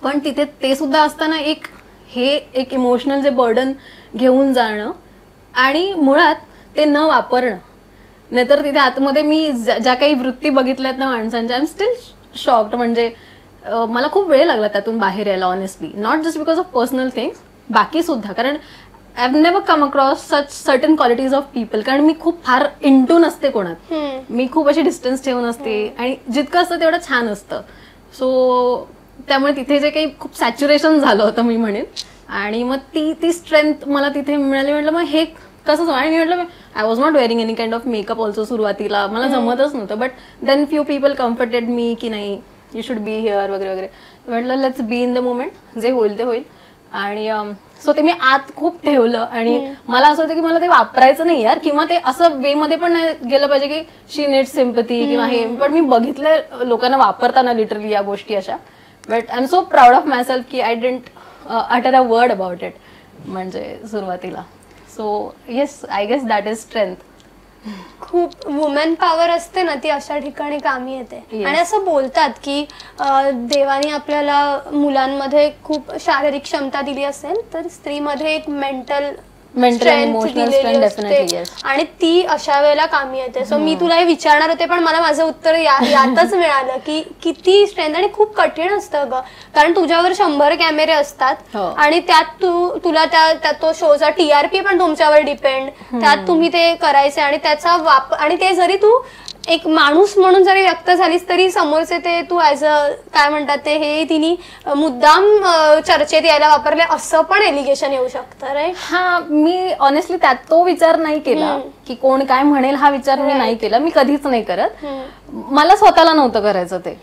पण तिथे ते सुद्धा असताना एक इमोशनल जे बर्डन घेऊन जाणं आणि मुळात ते न वापरणं. नाहीतर तिथे आतमध्ये मी ज्या काही वृत्ती बघितल्यात ना माणसांच्या, आय एम स्टील शॉक्ड. म्हणजे मला खूप वेळ लागला त्यातून बाहेर यायला honestly, not just because of personal things, बाकी सुद्धा. कारण I have never come across such certain qualities of people. कारण मी खूप फार इंटू नसते कोणात, मी खूप अशी डिस्टन्स ठेवून असते आणि जितकं असतं तेवढं छान असतं. सो त्यामुळे तिथे जे काही खूप सॅच्युरेशन झालं होतं मी म्हणेन. आणि मग ती स्ट्रेंथ मला तिथे मिळाली. म्हटलं मग हे कसं. आणि मी म्हटलं I was not wearing any kind of makeup also. सुरुवातीला मला जमतच नव्हतं, but then few people comforted me की नाही यू शुड बी हिअर वगैरे वगैरे. म्हटलं let's be in the moment, जे होईल ते होईल. आणि सो ते मी आत खूप ठेवलं. आणि मला असं होतं की मला ते वापरायचं नाही यार, किंवा ते असं वे मध्ये पण नाही गेलं पाहिजे की शी नीड्स सिम्पथी किंवा हे. पण मी बघितलं लोकांना वापरताना लिटरली या गोष्टी अशा. But I am so proud of myself की I didn't utter a word about it म्हणजे सुरुवातीला. So yes, I guess that is strength. खूप वुमेन पॉवर असते ना ती अशा ठिकाणी कामी येते. आणि असं बोलतात की देवाने आपल्याला मुलांमध्ये खूप शारीरिक क्षमता दिली असेल तर स्त्रीमध्ये एक मेंटल आणि ती अशा वेळेला कामी येते. सो मी तुला हे विचारणार होते पण मला माझं उत्तर यातच मिळालं की किती स्ट्रेंथ. आणि खूप कठीण असतं ग, कारण तुझ्यावर 100 कॅमेरे असतात आणि त्यात तुला त्या तो शोचा TRP पण तुमच्यावर डिपेंड. त्यात तुम्ही ते करायचे आणि त्याचा वापर. आणि ते जरी तू एक माणूस म्हणून जरी व्यक्त झालीस तरी समोरचे ते तू ऍज अ काय म्हणतात ते हे तिने मुद्दाम चर्चेत यायला वापरले असं पण एलिगेशन येऊ शकतं रे. हा, मी ऑनेस्टली त्यात तो विचार नाही केला की कोण काय म्हणेल हा विचार मी नाही केला. मी कधीच नाही करत. मला स्वतःला नव्हतं करायचं ते,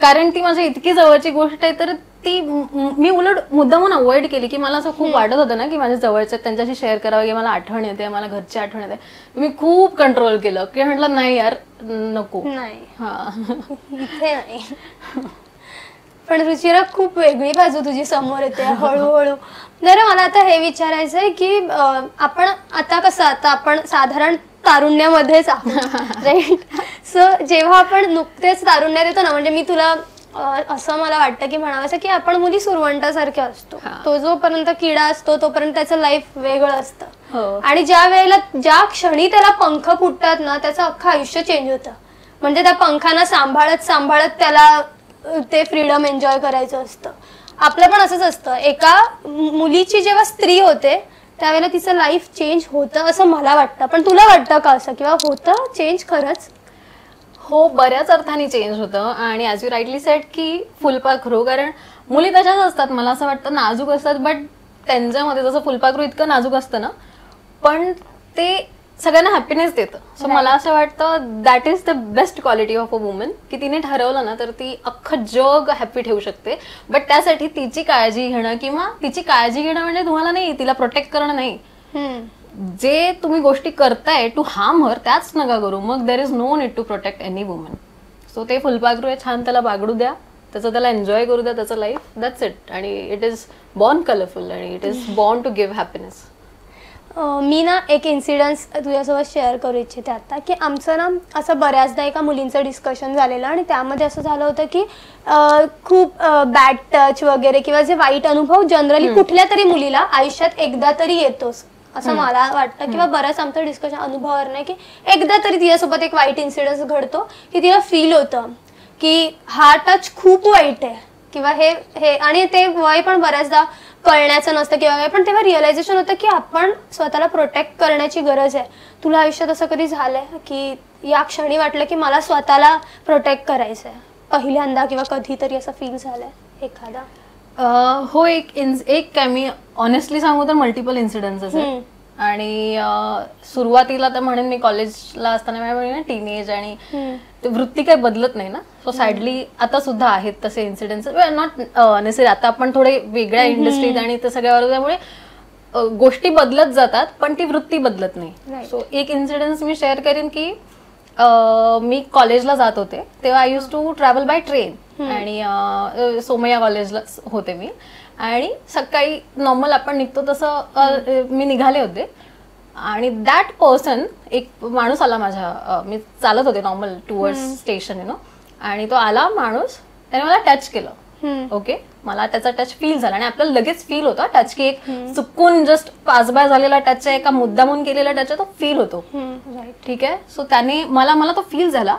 कारण ती माझी इतकी जवळची गोष्ट आहे. तर ती मी उलट मुद्दामून अवॉइड केली की मला असं खूप वाटत होतं ना की माझ्या जवळच्या त्यांच्याशी शेअर करावं की मला आठवण येते, मला घरची आठवण येते. मी खूप कंट्रोल केलं की म्हटलं नाही यार नको. इथे नाही. पण रुचिरा खूप वेगळी बाजू तुझी समोर येते हळूहळू. जरा मला आता हे विचारायचं आहे की आपण आता कसं आता आपण साधारण तारुण्यामध्येच आहोत राईट. सो जेव्हा आपण नुकतेच तारुण्यात येतो ना, म्हणजे मी तुला असं मला वाटतं की म्हणावं की आपण मुली सुरवंटासारख्या असतो. तो जोपर्यंत किडा असतो तोपर्यंत त्याचं लाईफ वेगळं असतं. आणि ज्या क्षणी त्याला पंख फुटतात ना त्याचं अख्खं आयुष्य चेंज होतं. म्हणजे त्या पंखांना सांभाळत सांभाळत त्याला ते फ्रीडम एन्जॉय करायचं असतं. आपलं पण असंच असतं. एका मुलीची जेव्हा स्त्री होते त्यावेळेला तिचं लाईफ चेंज होतं असं मला वाटतं. पण तुला वाटतं का असं किंवा होतं चेंज खरंच? हो, बऱ्याच अर्थाने चेंज होतं. आणि ॲज यू राईटली सेड की फुलपाखरू, कारण मुली तशाच असतात मला असं वाटतं, नाजूक असतात. बट त्यांच्यामध्ये जसं फुलपाखरू इतकं नाजूक असतं ना, पण ते सगळ्यांना हॅपीनेस देतं. सो मला असं वाटतं that is the best quality of a woman की तिने ठरवलं ना तर ती अख्खं जग हॅपी ठेवू शकते. बट त्यासाठी तिची काळजी घेणं, किंवा तिची काळजी घेणं म्हणजे तुम्हाला नाही तिला प्रोटेक्ट करणं नाही, जे तुम्ही गोष्टी करताय टू हार्म हर त्याच नका करू. मग there is no need to protect any woman. So ते फुलपाखरू आहे, छान त्याला बागडू द्या, त्याला एन्जॉय करू द्या त्याचं लाईफ, दॅट्स इट. आणि इट इज बॉर्न कलरफुल आणि it is born to give happiness. मी ना एक इन्सिडन्स तुझ्यासोबत शेअर करू इच्छिते आता की आमचं ना असं बऱ्याचदा एका मुलींचं डिस्कशन झालेलं आणि त्यामध्ये असं झालं होतं की खूप बॅड टच वगैरे किंवा जे वाईट अनुभव जनरली कुठल्या तरी मुलीला आयुष्यात एकदा तरी येतोच असं मला वाटतं. किंवा बरंच आमचं डिस्कशन अनुभवावर नाही की एकदा तरी तिच्यासोबत एक वाईट इन्सिडन्स घडतो की तिला फील होतं की हा टच खूप वाईट आहे किंवा हे आणि ते वय पण बऱ्याचदा कळण्याचं नसतं किंवा काय, पण तेव्हा रिअलायझेशन होतं की आपण स्वतःला प्रोटेक्ट करण्याची गरज आहे. तुला आयुष्यात असं कधी झालंय की या क्षणी वाटलं की मला स्वतःला प्रोटेक्ट करायचंय पहिल्यांदा किंवा कधीतरी असं फील झालंय एखादा? हो, एक काय मी ऑनेस्टली सांगू तर मल्टिपल इन्सिडेंट्स आहेत. आणि सुरुवातीला तर म्हणेन मी कॉलेजला असताना टीनेज आणि वृत्ती काही बदलत नाही ना. सो सॅडली आता सुद्धा आहेत तसे इन्सिडेंट्स, नॉट नेसेसरी. आता आपण थोडे वेगळ्या इंडस्ट्रीत आणि ते सगळ्यावर त्यामुळे गोष्टी बदलत जातात पण ती वृत्ती बदलत नाही. सो एक इन्सिडेंट मी शेअर करेन की मी कॉलेजला जात होते तेव्हा I use to travel by train आणि सोमय्या कॉलेजला होते मी. आणि सकाळी नॉर्मल आपण निघतो तसं मी निघाले होते आणि दॅट पर्सन, एक माणूस आला माझ्या, मी चालत होते नॉर्मल टुवर्ड्स स्टेशन आणि तो आला माणूस, त्याने मला टच केलं. ओके, मला त्याचा टच फील झाला आणि आपल्याला लगेच फील होतो टच, की एक चुकून जस्ट पासबाय झालेला टच आहे का मुद्दामून केलेला टच आहे, तो फील होतो. ठीक आहे. सो त्याने मला तो फील झाला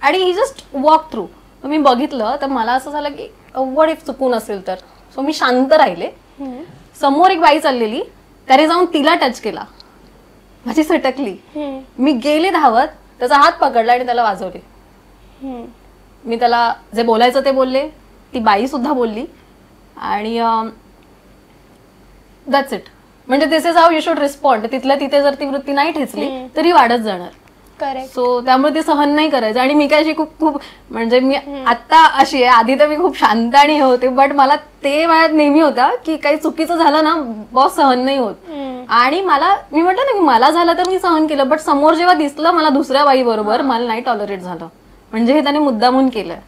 आणि ही जस्ट वॉक थ्रू. मी बघितलं तर मला असं झालं की व्हॉट इफ चुकून असेल तर. सो मी शांत राहिले. समोर एक बाई चाललेली, त्याने जाऊन तिला टच केला, माझी सटकली. मी गेले धावत, त्याचा हात पकडला आणि त्याला वाजवले. मी त्याला जे बोलायचं ते बोलले, ती बाई सुद्धा बोलली आणि दॅट्स इट. म्हणजे this is how you should respond. तिथल्या तिथे जर ती वृत्ती नाही ठेचली तरी वाढत जाणार. सो त्यामुळे ते सहन नाही करायचं. आणि मी काय अशी खूप म्हणजे मी आता अशी आहे, आधी तर मी खूप शांत आणि होते, बट मला ते माझ्यात नेहमी होता की काही चुकीचं झालं ना बॉस सहन नाही होत. आणि मी म्हटलं ना की मला झालं तर मी सहन केलं, बट समोर जेव्हा दिसलं मला दुसऱ्या बाई बरोबर, मला नाही टॉलरेट झालं. म्हणजे हे त्याने मुद्दामून केलंय.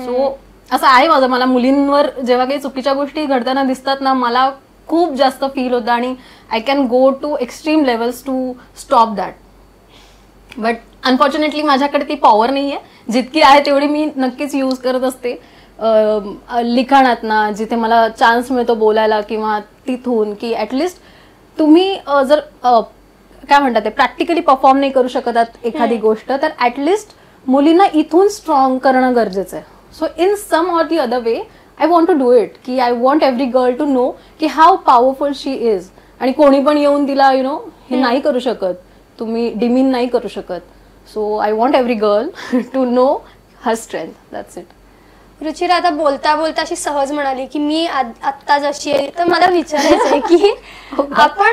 सो असं आहे माझं. मला मुलींवर जेव्हा काही चुकीच्या गोष्टी घडताना दिसतात ना, मला खूप जास्त फील होतं आणि I can go to extreme levels to stop that. But unfortunately माझ्याकडे ती पॉवर नाहीये. जितकी आहे तेवढी मी नक्कीच यूज करत असते लिखाणात ना, जिथे मला चान्स मिळतो बोलायला किंवा तिथून, की ऍटलिस्ट तुम्ही जर काय म्हणतात ते प्रॅक्टिकली परफॉर्म नाही करू शकत एखादी गोष्ट, तर ऍटलिस्ट मुलींना इथून स्ट्रॉंग करणं गरजेचं आहे. So in some or the other way I want to do it, की I want every girl to know की हाऊ पॉवरफुल शी इज. आणि कोणी पण येऊन तिला हे नाही करू शकत, तुम्ही डिमीन नाही करू शकत. So I want every girl to know her strength. That's it. Ruchira, आता बोलता बोलता अशी सहज म्हणाली की मी आत्ता जशी आहे, तर मला विचारायचं आहे की आपण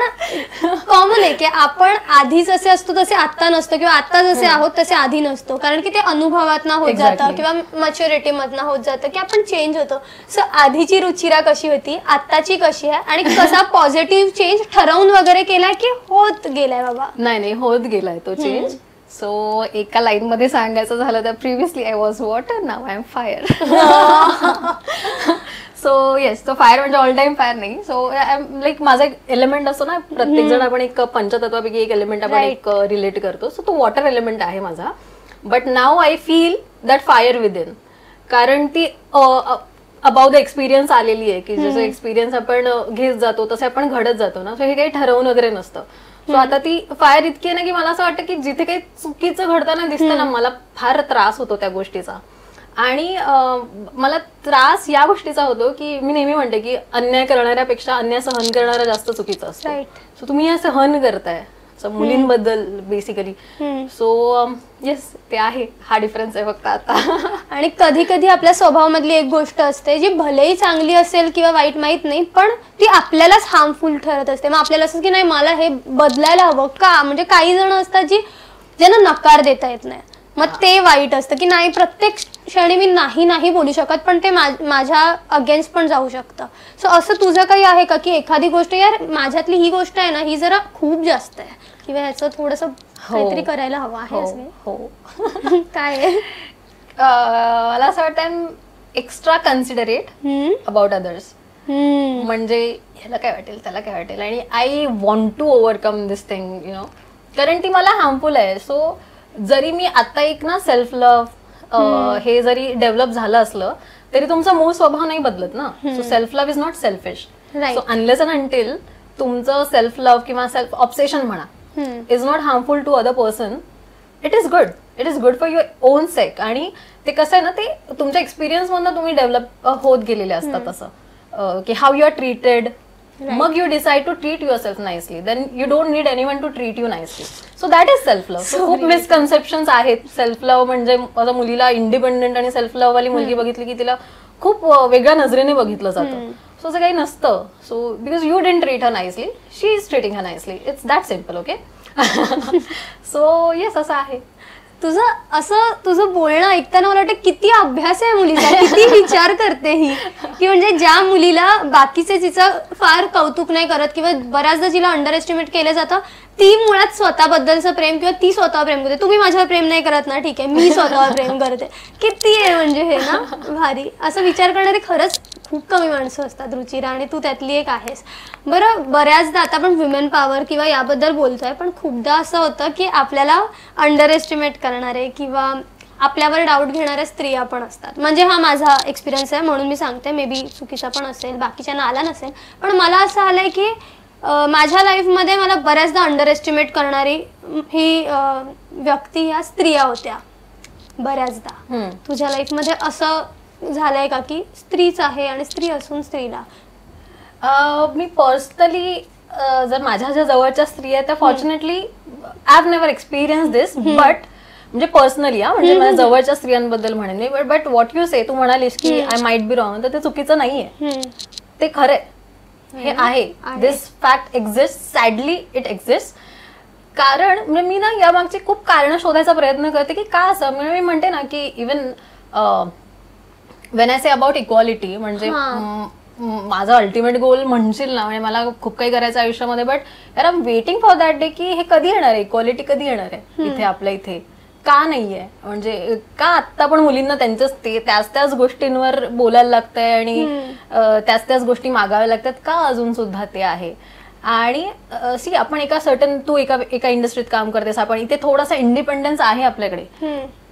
कॉमन आहे की आपण आधी जसे असतो तसे आत्ता नसतो, किंवा आत्ता जसे आहोत तसे आधी नसतो, कारण की ते अनुभवातनं होत जातं किंवा मॅच्युरिटी मधनं होत जातं की आपण चेंज होतो. सो आधीची रुचिरा कशी होती, आत्ताची कशी आहे, आणि कसा पॉझिटिव्ह चेंज ठरवून वगैरे केलाय की होत गेलाय? बाबा नाही, होत गेलाय तो चेंज. सो एका लाईन मध्ये सांगायचं झालं तर previously I was water, now I am fire. So yes, तो फायर म्हणजे ऑल टाइम फायर नाही. सो लाईक माझा एक एलिमेंट असतो ना, प्रत्येक जण आपण एक पंचतत्वापैकी एक एलिमेंट आपण एक रिलेट करतो. सो तो वॉटर एलिमेंट आहे माझा. But now I feel that fire within, कारण ती अबाउट द एक्सपिरियन्स आलेली आहे, की जसं एक्सपिरियन्स आपण घेत जातो तसे आपण घडत जातो ना. सो हे काही ठरवून वगैरे नसतं. सो आता ती फायर इतकी आहे ना की मला असं वाटतं की जिथे काही चुकीचं घडताना दिसतं ना, मला फार त्रास होतो त्या गोष्टीचा. आणि मला त्रास या गोष्टीचा होतो की मी नेहमी म्हणते की अन्याय करणाऱ्यापेक्षा अन्याय सहन करणारा जास्त चुकीचं असतं. सो तुम्ही हे सहन करताय मुलींबद्दल बेसिकली. सो येस, ते आहे, हा डिफरन्स आहे फक्त आता. आणि कधी कधी आपल्या स्वभावामधली एक गोष्ट असते जी भलेही चांगली असेल किंवा वाईट माहित नाही, पण ती आपल्यालाच हार्मफुल ठरत असते. मग आपल्याला असं की नाही मला हे बदलायला हवं का. म्हणजे काही जण असतात ज्यांना नकार देता येत नाही, मग ते वाईट असतं की नाही प्रत्येक क्षणी मी नाही बोलू शकत, पण ते माझ्या अगेन्स्ट पण जाऊ शकतं. सो असं तुझं काही आहे का की एखादी गोष्ट यार माझ्यातली ही गोष्ट आहे ना, ही जरा खूप जास्त आहे किंवा ह्याचं थोडंसं काहीतरी करायला हवं आहे? हो. काय मला असं वाटतं एक्स्ट्रा कन्सिडरेट अबाउट अदर्स. म्हणजे ह्याला काय वाटेल त्याला काय वाटेल, आणि I want to overcome this thing कारण ती मला हार्मफुल आहे. सो जरी मी आता एक ना सेल्फ लव्ह हे जरी डेव्हलप झालं असलं तरी तुमचा मूळ स्वभाव नाही बदलत ना. So self love is not selfish. So unless and until तुमचं सेल्फ लव्ह किंवा सेल्फ ऑब्सेशन म्हणा is not harmful to other person, it is good for your own sake. आणि ते कसं आहे ना, ते तुमच्या एक्सपिरियन्स मधनं तुम्ही डेव्हलप होत गेलेले असतात असं की हाऊ यू आर ट्रीटेड. मग you decide to treat yourself nicely, then you don't need anyone to treat you nicely. So that is self love. खूप मिसकन्सेप्शन्स आहेत. सेल्फ लव्ह म्हणजे माझ्या मुलीला इंडिपेंडेंट आणि सेल्फ लव्ह वाली मुलगी बघितली की तिला खूप वेगळ्या नजरेने बघितलं जातं. सो असं काही नसतं. So because you didn't treat her nicely, she is treating her nicely. It's that simple. Okay. So yes, असं आहे. तुझं बोलणं ऐकताना मला वाटतं किती अभ्यास आहे मुलीचा, किती विचार करते ही, की म्हणजे ज्या मुलीला बाकीचे तिचं फार कौतुक नाही करत किंवा बऱ्याचदा जिला अंडर एस्टिमेट केलं जातं, ती मुळात स्वतःबद्दलचं प्रेम किंवा ती स्वतः प्रेम करते. तुम्ही माझ्यावर प्रेम नाही करत ना, ठीक आहे, मी स्वतःवर प्रेम करते. किती आहे म्हणजे हे ना भारी. असं विचार करणारे खरंच खूप कमी माणसं असतात रुचिरा, आणि तू त्यातली एक आहेस. बरं, बऱ्याचदा आता आपण वुमेन पॉवर किंवा याबद्दल बोलतोय, पण खूपदा असं होतं की आपल्याला अंडर एस्टिमेट करणारे किंवा आपल्यावर डाऊट घेणाऱ्या स्त्रिया पण असतात. म्हणजे हा माझा एक्सपिरियन्स आहे म्हणून मी सांगते, मे बी चुकीचा पण असेल, बाकीच्यांना आला नसेल, पण मला असं आलंय की माझ्या लाईफमध्ये मला बऱ्याचदा अंडर एस्टिमेट करणारी ही व्यक्ती ह्या स्त्रिया होत्या बऱ्याचदा. तुझ्या लाईफमध्ये असं झालंय का की स्त्रीच आहे आणि स्त्री असून स्त्रीला? मी पर्सनली जर माझ्या ज्या जवळच्या स्त्री आहेत त्या fortunately I have never experience this, but म्हणजे पर्सनली म्हणजे माझ्या जवळच्या स्त्रियांबद्दल म्हणेन मी. बट व्हॉट यू से, तू म्हणालीस की आय माइट बी रॉंग, तर ते चुकीचं नाहीये, ते खरंय, हे आहे. This fact exist, sadly it exist. कारण म्हणजे मी ना यामागची खूप कारणं शोधायचा प्रयत्न करते की का असं. म्हणजे मी म्हणते ना की even Wien I say about equality, म्हणजे माझा अल्टिमेट गोल म्हणशील ना, म्हणजे मला खूप काही करायचं आयुष्यामध्ये, बट यार I am waiting for that day की हे कधी येणार आहे, इक्वालिटी कधी येणार आहे इथे आपल्या इथे, का नाहीये. म्हणजे का आत्ता पण मुलींना त्यांच्याच त्याच गोष्टींवर बोलायला लागतंय आणि त्याच गोष्टी मागाव्या लागतात, का अजून सुद्धा ते आहे. आणि सी आपण एका सर्टन, तू एका इंडस्ट्रीत काम करतेस, आपण इथे थोडासा इंडिपेंडन्स आहे आपल्याकडे,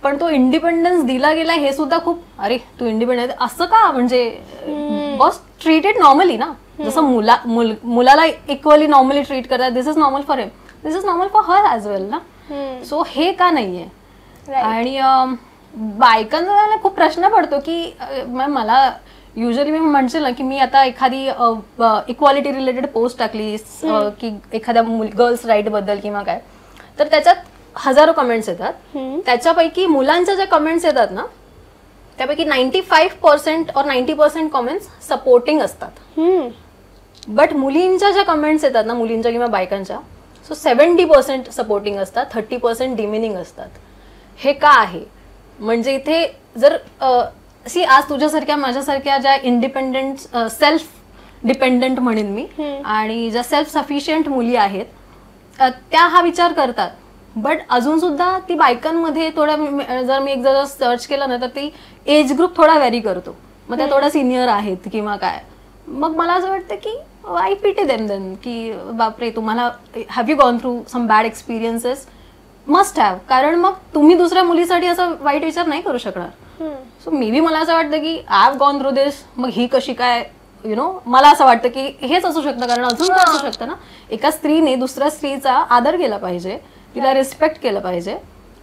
पण तो इंडिपेंडन्स दिला गेला हे सुद्धा खूप, अरे तू इंडिपेंडन्स असं का, म्हणजे बस ट्रीट इट नॉर्मली ना, जसं मुलाला इक्वली नॉर्मली ट्रीट करतात, this is normal for him, this is normal for her as well ना. सो हे का नाहीये. आणि बायकांना खूप प्रश्न पडतो की मला युजली मी म्हणशील ना की मी आता एखादी इक्वालिटी रिलेटेड पोस्ट टाकली की एखाद्या गर्ल्स राईट बद्दल किंवा काय, तर त्याच्यात हजारो कमेंट्स येतात. त्याच्यापैकी मुलांच्या ज्या कमेंट्स येतात ना, त्यापैकी 95% और 90% कमेंट्स सपोर्टिंग असतात. बट मुलींच्या ज्या कमेंट्स येतात ना, मुलींच्या किंवा बायकांच्या, सो 70% सपोर्टिंग असतात, 30% डिमिनिंग असतात. हे का आहे. म्हणजे इथे जर आज तुझ्यासारख्या माझ्यासारख्या ज्या इंडिपेंडंट, सेल्फ डिपेंडंट म्हणेन मी, आणि ज्या सेल्फ सफिशियंट मुली आहेत, त्या हा विचार करतात. बट अजून सुद्धा ती बायकांमध्ये थोडा, जर मी एक जर सर्च केलं ना, तर ती एज ग्रुप थोडा व्हॅरी करतो. मग त्या थोडा सिनियर आहेत किंवा काय. मग मला असं वाटतं की आय पिटी देन की बापरे, तुम्हाला have you gone through some bad experiences, must have. कारण मग तुम्ही दुसऱ्या मुलीसाठी असं वाईट विचार नाही करू शकणार. सो मे बी मला असं वाटतं की आय हॅव गॉन थ्रू दिस, मग ही कशी काय, मला असं वाटतं की हेच असू शकतं. कारण अजून काय असू शकतं ना, एका स्त्रीने दुसऱ्या स्त्रीचा आदर केला पाहिजे, तिला रिस्पेक्ट केलं पाहिजे.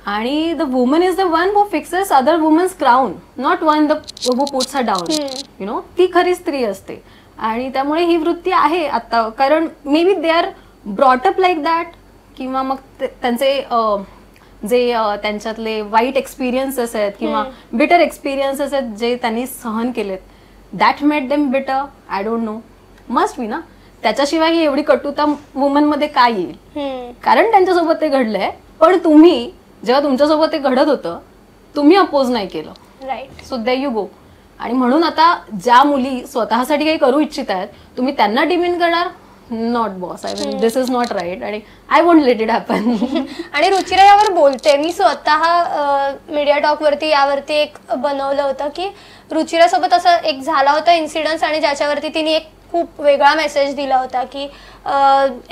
आणि the woman is the one who fixes other woman's crown, not one who puts her down. ती खरी स्त्री असते. आणि त्यामुळे ही वृत्ती आहे आता, कारण may be they are brought up like that, किंवा मग त्यांचे जे त्यांच्यातले वाईट एक्सपिरियन्सेस आहेत किंवा बिटर एक्सपिरियन्सेस आहेत जे त्यांनी सहन केलेत, दॅट मेड देम बिटर. I don't know, must be ना. त्याच्याशिवाय ही एवढी कटुता वुमन मध्ये काय येईल, कारण त्यांच्यासोबत ते घडलंय. पण तुम्ही जेव्हा तुमच्यासोबत ते घडत होतं, तुम्ही अपोज नाही केलं, right. So there you go. आणि म्हणून आता ज्या मुली स्वतःसाठी काही करू इच्छित आहेत, तुम्ही त्यांना डिमेंड करणार, not boss. I mean this is not right आणि I won't let it happen. आणि रुचिरा यावर बोलते, मी स्वतः मीडिया टॉक वरती यावरती एक बनवलं होतं की रुचिरा सोबत असं एक झाला होता इन्सिडन्स, आणि ज्याच्यावरती तिने एक खूप वेगळा मेसेज दिला होता की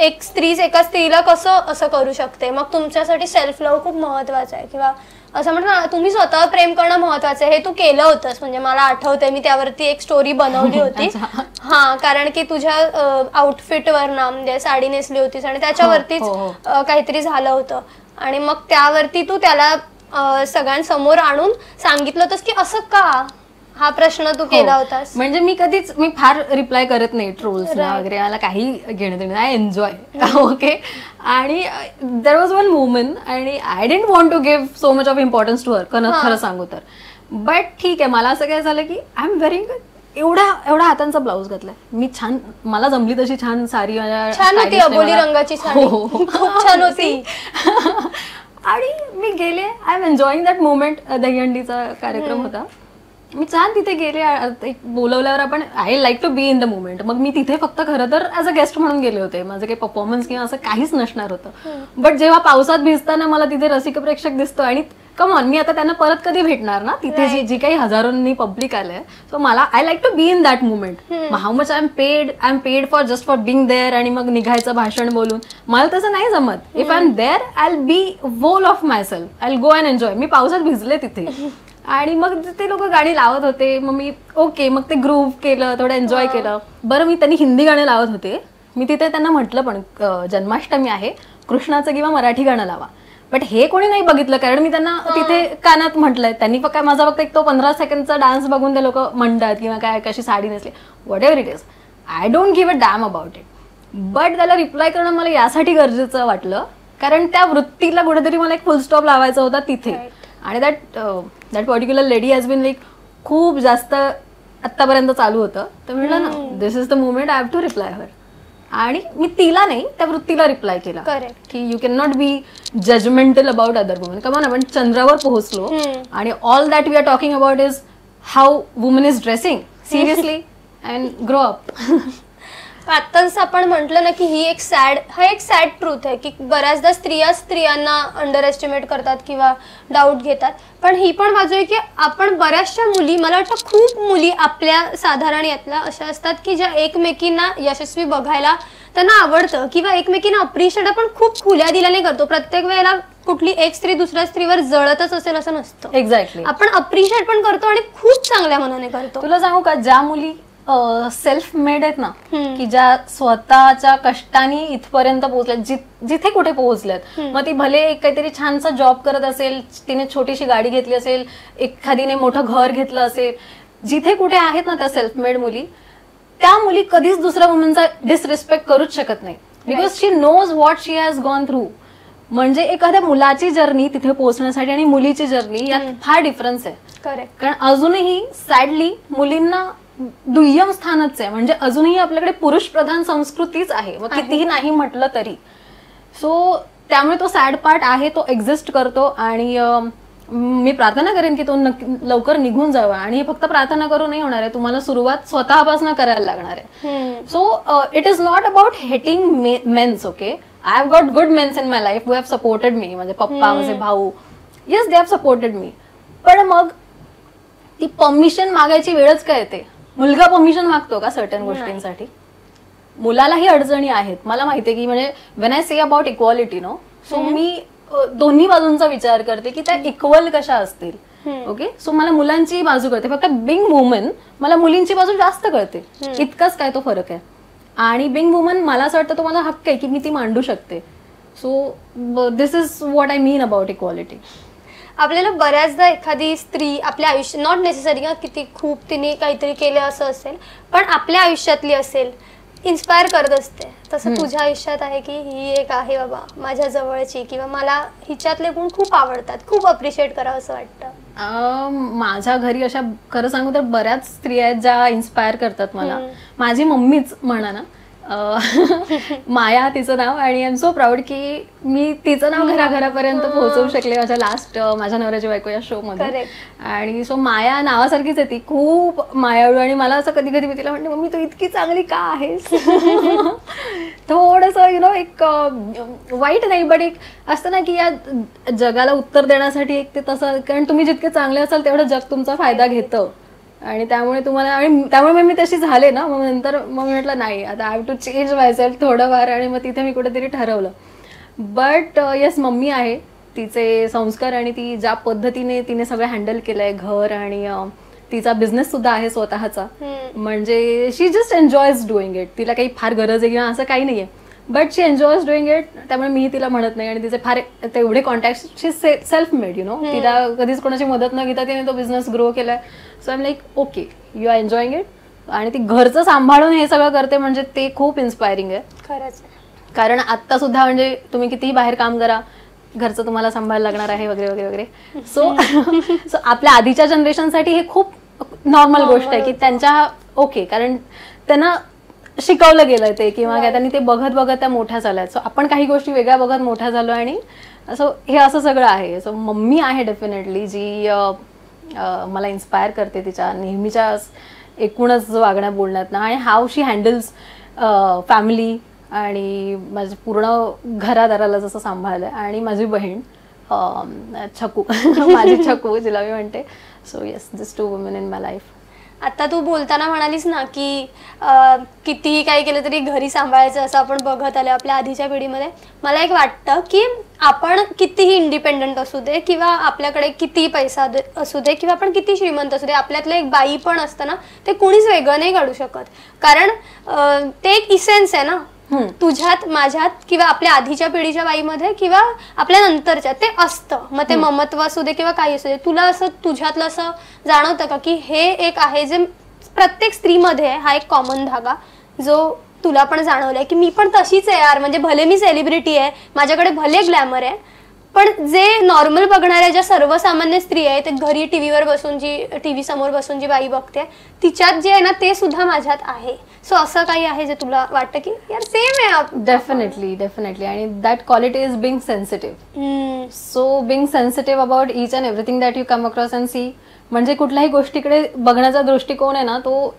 एक स्त्री एका स्त्रीला कसं असं करू शकते. मग तुमच्यासाठी सेल्फ लव्ह खूप महत्वाचं आहे, किंवा असं म्हणतो ना, तुम्ही स्वतःवर प्रेम करणं महत्वाचं आहे. हे तू केलं होतंस, म्हणजे मला आठवतंय मी त्यावरती एक स्टोरी बनवली होती. हा, कारण की तुझ्या आउटफिटवर ना, म्हणजे साडी नेसली होतीस आणि त्याच्यावरतीच काहीतरी झालं होतं. आणि मग त्यावरती तू त्याला सगळ्यांसमोर आणून सांगितलं होतंस की असं का, हा प्रश्न तू केला होतास. म्हणजे मी फार रिप्लाय करत नाही ट्रोल्स वगैरे, मला काही घेणं देणं, आय एन्जॉय. ओके. आणि देर वॉज वन वुमन आणि I didn't want to give so much of importance to her, खरं सांगू तर. बट ठीक आहे, मला असं काय झालं की आय एम वेअरिंग एवढा हातांचा ब्लाऊज घातलाय मी, छान, मला जमली तशी छान साडी, छान होती, अबोली रंगाची साडी, खूप छान होती. आणि मी गेले, I am enjoying that moment. दहीहंडीचा कार्यक्रम होता, मी छान तिथे गेले, बोलवल्यावर आपण I like to be in the moment. मग मी तिथे फक्त खरं तर ऍज अ गेस्ट म्हणून गेले होते, माझं काही परफॉर्मन्स किंवा असं काहीच नसणार होतं. बट जेव्हा पावसात भिजताना मला तिथे रसिक प्रेक्षक दिसतो आणि कम ऑन, मी आता त्यांना परत कधी भेटणार ना तिथे जी काही हजारोंनी पब्लिक आलंय. सो मला I like to be in that movement. How much I am paid for just for being there आणि मग निघायचं भाषण बोलून. मला तसं नाही जमत. If I am there I will be whole of myself, I will go and enjoy. मी पावसात भिजले तिथे आणि मग ते लोक गाणी लावत होते. मग मी ओके, मग ते ग्रूव्ह केलं, थोडं एन्जॉय केलं. बरं, मी त्यांनी हिंदी गाणे लावत होते. मी तिथे त्यांना म्हटलं पण जन्माष्टमी आहे, कृष्णाचं किंवा मराठी गाणं लावा. बट हे कोणी नाही बघितलं, कारण मी त्यांना तिथे कानात म्हटलंय. त्यांनी फक्त माझा फक्त एक तो 15 सेकंडचा डान्स बघून ते लोक म्हणतात किंवा काय कशी साडी नेसली, whatever it is, I don't give a damn about it. But त्याला रिप्लाय करणं मला यासाठी गरजेचं वाटलं कारण त्या वृत्तीला कुठेतरी मला एक फुल स्टॉप लावायचा होता तिथे. आणि that particular lady has been like खूप जास्त आत्तापर्यंत चालू होतं. तर म्हटलं ना, this is the movement, I have to reply her. आणि मी तिला नाही, त्या वृत्तीला रिप्लाय केला की you can not be judgmental about other woman. Come on, आपण चंद्रावर पोहोचलो आणि all that we are talking about is how woman is dressing. Seriously, and grow up. आताच आपण म्हटलं ना की हा एक सॅड ट्रूथ आहे की बऱ्याचदा स्त्रियांना अंडर एस्टिमेट करतात किंवा डाऊट घेतात. पण ही पण बाजू आहे की आपण बऱ्याचशा मुली, मला वाटतं खूप मुली आपल्या साधारण यातल्या अशा असतात की ज्या एकमेकींना यशस्वी बघायला त्यांना आवडतं किंवा एकमेकींना अप्रिशिएट आपण खूप खुल्या दिल्याने करतो. प्रत्येक वेळेला कुठली एक स्त्री दुसऱ्या स्त्रीवर जळतच असेल असं नसतं. एक्झॅक्टली, आपण अप्रिशिएट पण करतो आणि खूप चांगल्या मनाने करतो. तुला सांगू का, ज्या मुली सेल्फ मेड आहेत ना, की ज्या स्वतःच्या कष्टाने इथपर्यंत पोहोचल्यात, जिथे कुठे पोहोचल्यात, मग ती भले काहीतरी छानसा जॉब करत असेल, तिने छोटीशी गाडी घेतली असेल, एखादीने मोठं घर घेतलं असेल, जिथे कुठे आहेत ना त्या सेल्फ मेड मुली, त्या मुली कधीच दुसऱ्या वुमनचा डिसरिस्पेक्ट करूच शकत नाही. Because she knows what she has gone through. म्हणजे एखाद्या मुलाची जर्नी तिथे पोहोचण्यासाठी आणि मुलीची जर्नी यात फार डिफरन्स आहे. करेक्ट. कारण अजूनही सॅडली मुलींना दुय्यम स्थानच आहे. म्हणजे अजूनही आपल्याकडे पुरुष प्रधान संस्कृतीच आहे, मग कितीही नाही म्हटलं तरी. सो त्यामुळे तो सॅड पार्ट आहे, तो एक्झिस्ट करतो. आणि मी प्रार्थना करेन की तो लवकर निघून जावा. आणि हे फक्त प्रार्थना करू नाही होणार आहे, तुम्हाला सुरुवात स्वतःपासून करायला लागणार आहे. So it is not about hating mens. Okay, I have got good mens in my life who have supported me. माझे पप्पा, माझे भाऊ, yes they have supported me. पण मग ती परमिशन मागायची वेळच काय येते. मुलगा परमिशन मागतो का सर्टन गोष्टींसाठी? मुलालाही अडचणी आहेत, मला माहितीये की म्हणजे when I say about equality no, so मी दोन्ही बाजूंचा विचार करते की त्या इक्वल कशा असतील. ओके, सो मला मुलांची बाजू कळते, फक्त बिंग वुमन मला मुलींची बाजू जास्त कळते. इतकाच काय तो फरक आहे. आणि बिंग वुमन मला असं वाटतं तो माझा हक्क आहे की मी ती मांडू शकते. So this is what I mean about equality. आपल्याला बऱ्याचदा एखादी स्त्री आपल्या आयुष्यात, नॉट नेसेसरी किती खूप तिने काहीतरी केलं असं असेल, पण आपल्या आयुष्यातली असेल, इन्स्पायर करत असते. तसं तुझ्या आयुष्यात आहे की ही एक आहे बाबा माझ्या जवळची, किंवा मला हिच्यातले गुण खूप आवडतात, खूप अप्रिशिएट करावं असं वाटतं? माझ्या घरी अशा खरं सांगू तर बऱ्याच स्त्रिया आहेत ज्या इन्स्पायर करतात मला. माझी मम्मीच म्हणा ना, माया तिचं नाव, आणि आय एम सो प्राऊड की मी तिचं नाव घराघरापर्यंत पोहोचवू शकले माझ्या लास्ट माझ्या नवऱ्याची बायको या शो मध्ये. आणि सो माया नावासारखीच आहे ती, खूप मायाळू. आणि मला असं कधी कधी मी तिला म्हणते, मम्मी तू इतकी चांगली का आहेस? थोडंसं यु नो एक वाईट नाही, बट एक असतं ना की या जगाला उत्तर देण्यासाठी एक ते तसं, कारण तुम्ही जितके चांगले असाल तेवढं जग तुमचा फायदा घेतं. आणि त्यामुळे तुम्हाला, आणि त्यामुळे मी तशी झाले ना, मग नंतर मग म्हटलं नाही, आता I have to change myself थोडंफार. आणि मग तिथे मी कुठेतरी ठरवलं. बट येस, मम्मी आहे, तिचे संस्कार आणि ती ज्या पद्धतीने तिने सगळं हँडल केलंय, घर आणि तिचा बिझनेस सुद्धा आहे स्वतःचा. म्हणजे she just enjoys doing it. तिला काही फार गरज आहे किंवा असं काही नाहीये, but she enjoys doing it. त्यामुळे मी तिला म्हणत नाही. आणि तिचे फार तेवढे contact, she self made, you know. तिला कधीच कोणाची मदत न घेता तिने तो बिझनेस ग्रो केलाय. So I am like okay, you are enjoying it. आणि ती घरचं सांभाळून हे सगळं करते, म्हणजे ते खूप इन्स्पायरिंग आहे खरंच. कारण आता सुद्धा म्हणजे तुम्ही कितीही बाहेर काम करा, घरचं तुम्हाला सांभाळायला लागणार आहे वगैरे वगैरे वगैरे. सो आपल्या आधीच्या जनरेशनसाठी हे खूप नॉर्मल गोष्ट आहे की त्यांच्या ओके, कारण त्यांना शिकवलं गेलं ते किंवा काय, त्यांनी ते बघत बघत त्या मोठ्या झाल्यात. सो आपण काही गोष्टी वेगळ्या बघत मोठ्या झालो. आणि असं हे असं सगळं आहे. सो मम्मी आहे डेफिनेटली जी मला इन्स्पायर करते तिच्या नेहमीच्या एकूणच वागण्या बोलण्यात ना, आणि हाऊ शी हँडल्स फॅमिली आणि माझ्या पूर्ण घरादाराला जसं सांभाळलंय. आणि माझी बहीण छकू माझी छकू जिला मी म्हणते. So yes, this 2 women in my life. आता तू बोलताना म्हणालीस ना की कितीही काही केलं तरी घरी सांभाळायचं असं आपण बघत आलो आपल्या आधीच्या पिढीमध्ये. मला एक वाटतं की आपण कितीही इंडिपेंडंट असू दे किंवा आपल्याकडे कितीही पैसा असू दे किंवा आपण किती श्रीमंत असू दे, आपल्यातलं एक बाई पण असतं ना, ते कुणीच वेगळं नाही काढू शकत. कारण ते एक इसेन्स आहे ना तुझ्यात, माझ्यात किंवा आपल्या आधीच्या पिढीच्या बाईमध्ये किंवा आपल्या नंतरच्या, ते असतं. मग ते ममत्व असू दे किंवा काही असू दे, तुला असं तुझ्यातलं असं जाणवतं का की हे एक आहे जे प्रत्येक स्त्रीमध्ये आहे, हा एक कॉमन धागा जो तुला पण जाणवलाय की मी पण तशीच आहे यार, म्हणजे भले मी सेलिब्रिटी आहे, माझ्याकडे भले ग्लॅमर आहे, पण जे नॉर्मल बघणाऱ्या ज्या सर्वसामान्य स्त्री आहे, ते घरी टीव्हीवर बसून टीव्ही समोर बसून जी बाई बघते, तिच्यात जे आहे ना ते सुद्धा माझ्यात आहे. सो असं काही आहे जे तुला वाटतं की यार सेम आहे? डेफिनेटली. आणि that quality is being sensitive. So being sensitive about each and everything that you come across and see. म्हणजे कुठल्याही गोष्टीकडे बघण्याचा दृष्टिकोन आहे ना, तो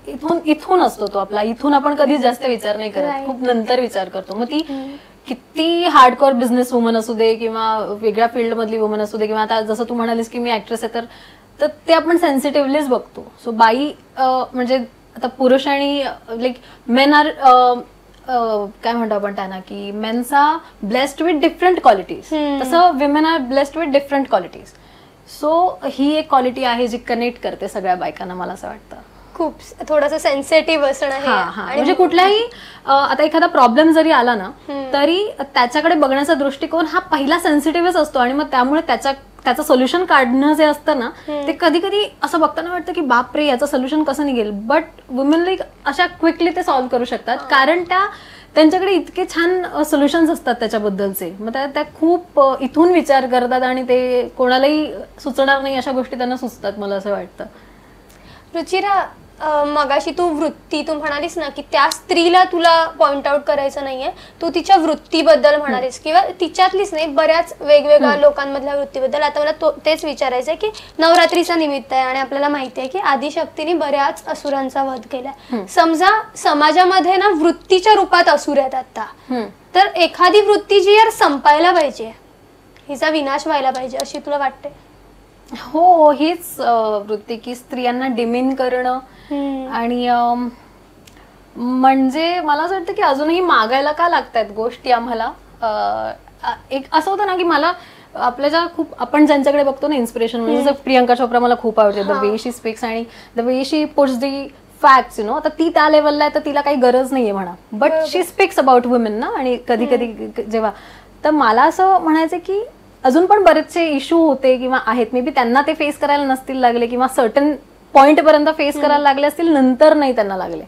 इथून असतो. तो आपला इथून आपण कधीच जास्त विचार नाही करत, खूप नंतर विचार करतो. मग ती किती हार्डकोर बिझनेस वुमन असू दे किंवा वेगळ्या फील्ड मधली वुमन असू दे, किंवा आता जसं तू म्हणालीस की मी ऍक्ट्रेस आहे, तर ते आपण सेन्सिटिव्हलीच बघतो. सो बाई म्हणजे आता पुरुष आणि लाईक मेन आर काय म्हणतो आपण त्यांना की mens are blessed with different qualities, तसं women are blessed with different qualities. So ही एक क्वालिटी आहे जी कनेक्ट करते सगळ्या बायकांना, मला असं वाटतं. खूप थोडंसं सेन्सिटिव्ह असणं. म्हणजे कुठलाही आता एखादा प्रॉब्लेम जरी आला ना, तरी त्याच्याकडे बघण्याचा दृष्टिकोन हा पहिला सेन्सिटिव्हच असतो. आणि मग त्यामुळे त्याचं सोल्युशन काढणं जे असतं ना, ते कधी कधी असं बघताना वाटतं की बापरे याचं सोल्युशन कसं निघेल. बट वुमेन लाईक अशा क्विकली ते सॉल्व्ह करू शकतात, कारण त्यांच्याकडे इतके छान सोल्युशन्स असतात त्याच्याबद्दलचे. मग त्या खूप इथून विचार करतात आणि ते कोणालाही सुचणार नाही अशा गोष्टी त्यांना सुचतात, मला असं वाटतं. रुचिरा, मगाशी तू म्हणालीस ना की त्या स्त्रीला तुला पॉइंट आउट करायचं नाहीये, तू तिच्या वृत्तीबद्दल म्हणालीस किंवा तिच्यातलीच नाही, बऱ्याच वेगवेगळ्या लोकांमधल्या वृत्तीबद्दल. आता मला तेच विचारायचंय की नवरात्रीचा निमित्त आहे आणि आपल्याला माहिती आहे की आदिशक्तीने बऱ्याच असुरांचा वध केलाय. समजा समाजामध्ये ना वृत्तीच्या रूपात असुर आहेत आता, तर एखादी वृत्ती जी यार संपायला पाहिजे, हिचा विनाश व्हायला पाहिजे अशी तुला वाटते? हो, हीच वृत्ती की स्त्रियांना डिमीन करणं. आणि म्हणजे मला असं वाटतं की अजूनही मागायला का लागतायत गोष्टी आम्हाला. एक असं होतं ना की मला आपल्या ज्या खूप आपण ज्यांच्याकडे बघतो ना इन्स्पिरेशन, म्हणजे प्रियंका चोप्रा मला खूप आवडते. द वे शी स्पीक्स आणि the way she puts the facts, you know. आता ती त्या लेवलला आहे तर तिला काही गरज नाहीये म्हणा, but she speaks about women ना. आणि कधी कधी जेव्हा, तर मला असं म्हणायचं की अजून पण बरेचसे इश्यू होते किंवा आहेत, मे बी त्यांना ते फेस करायला नसतील लागले किंवा सर्टन पॉइंट पर्यंत फेस करायला लागले असतील, नंतर नाही त्यांना लागले.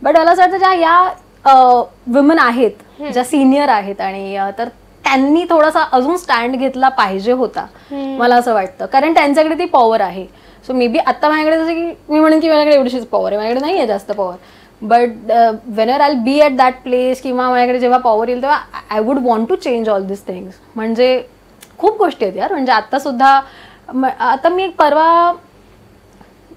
बट मला असं वाटतं ज्या या वुमेन आहेत, ज्या सिनियर आहेत, आणि तर त्यांनी थोडासा अजून स्टँड घेतला पाहिजे होता, मला असं वाटतं. कारण त्यांच्याकडे ती पॉवर आहे. सो मे बी आता माझ्याकडे जसं की मी म्हणेन की माझ्याकडे एवढीशीच पॉवर आहे, माझ्याकडे नाही आहे जास्त power. But whenever I be at that place किंवा माझ्याकडे जेव्हा पॉवर येईल तेव्हा I would want to change all this things. म्हणजे खूप गोष्टी आहेत यार. म्हणजे आता सुद्धा, आता मी एक परवा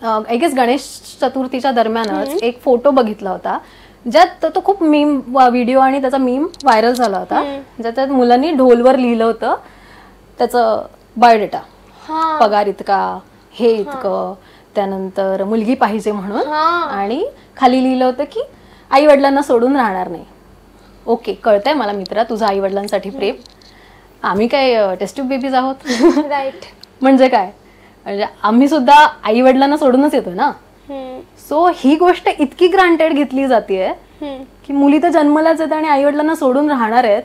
आय गेस गणेश चतुर्थीच्या दरम्यानच एक फोटो बघितला होता, ज्यात तो खूप मीम व्हिडिओ आणि त्याचा मीम व्हायरल झाला होता, ज्याच्यात मुलांनी ढोलवर लिहिलं होतं त्याचं बायोडेटा, पगार इतका, हे इतकं, त्यानंतर मुलगी पाहिजे म्हणून, आणि खाली लिहिलं होतं की आई वडिलांना सोडून राहणार नाही. ओके, कळतंय मला मित्रा तुझं आई वडिलांसाठी प्रेम, आम्ही काय टेस्ट ट्यूब बेबीज आहोत? राईट. म्हणजे काय, म्हणजे आम्ही सुद्धा आई वडिलांना सोडूनच येतोय ना. सो ही गोष्ट इतकी ग्रांटेड घेतली जाते की मुली तर जन्मलाच आहेत आणि आई वडिलांना सोडून राहणार आहेत.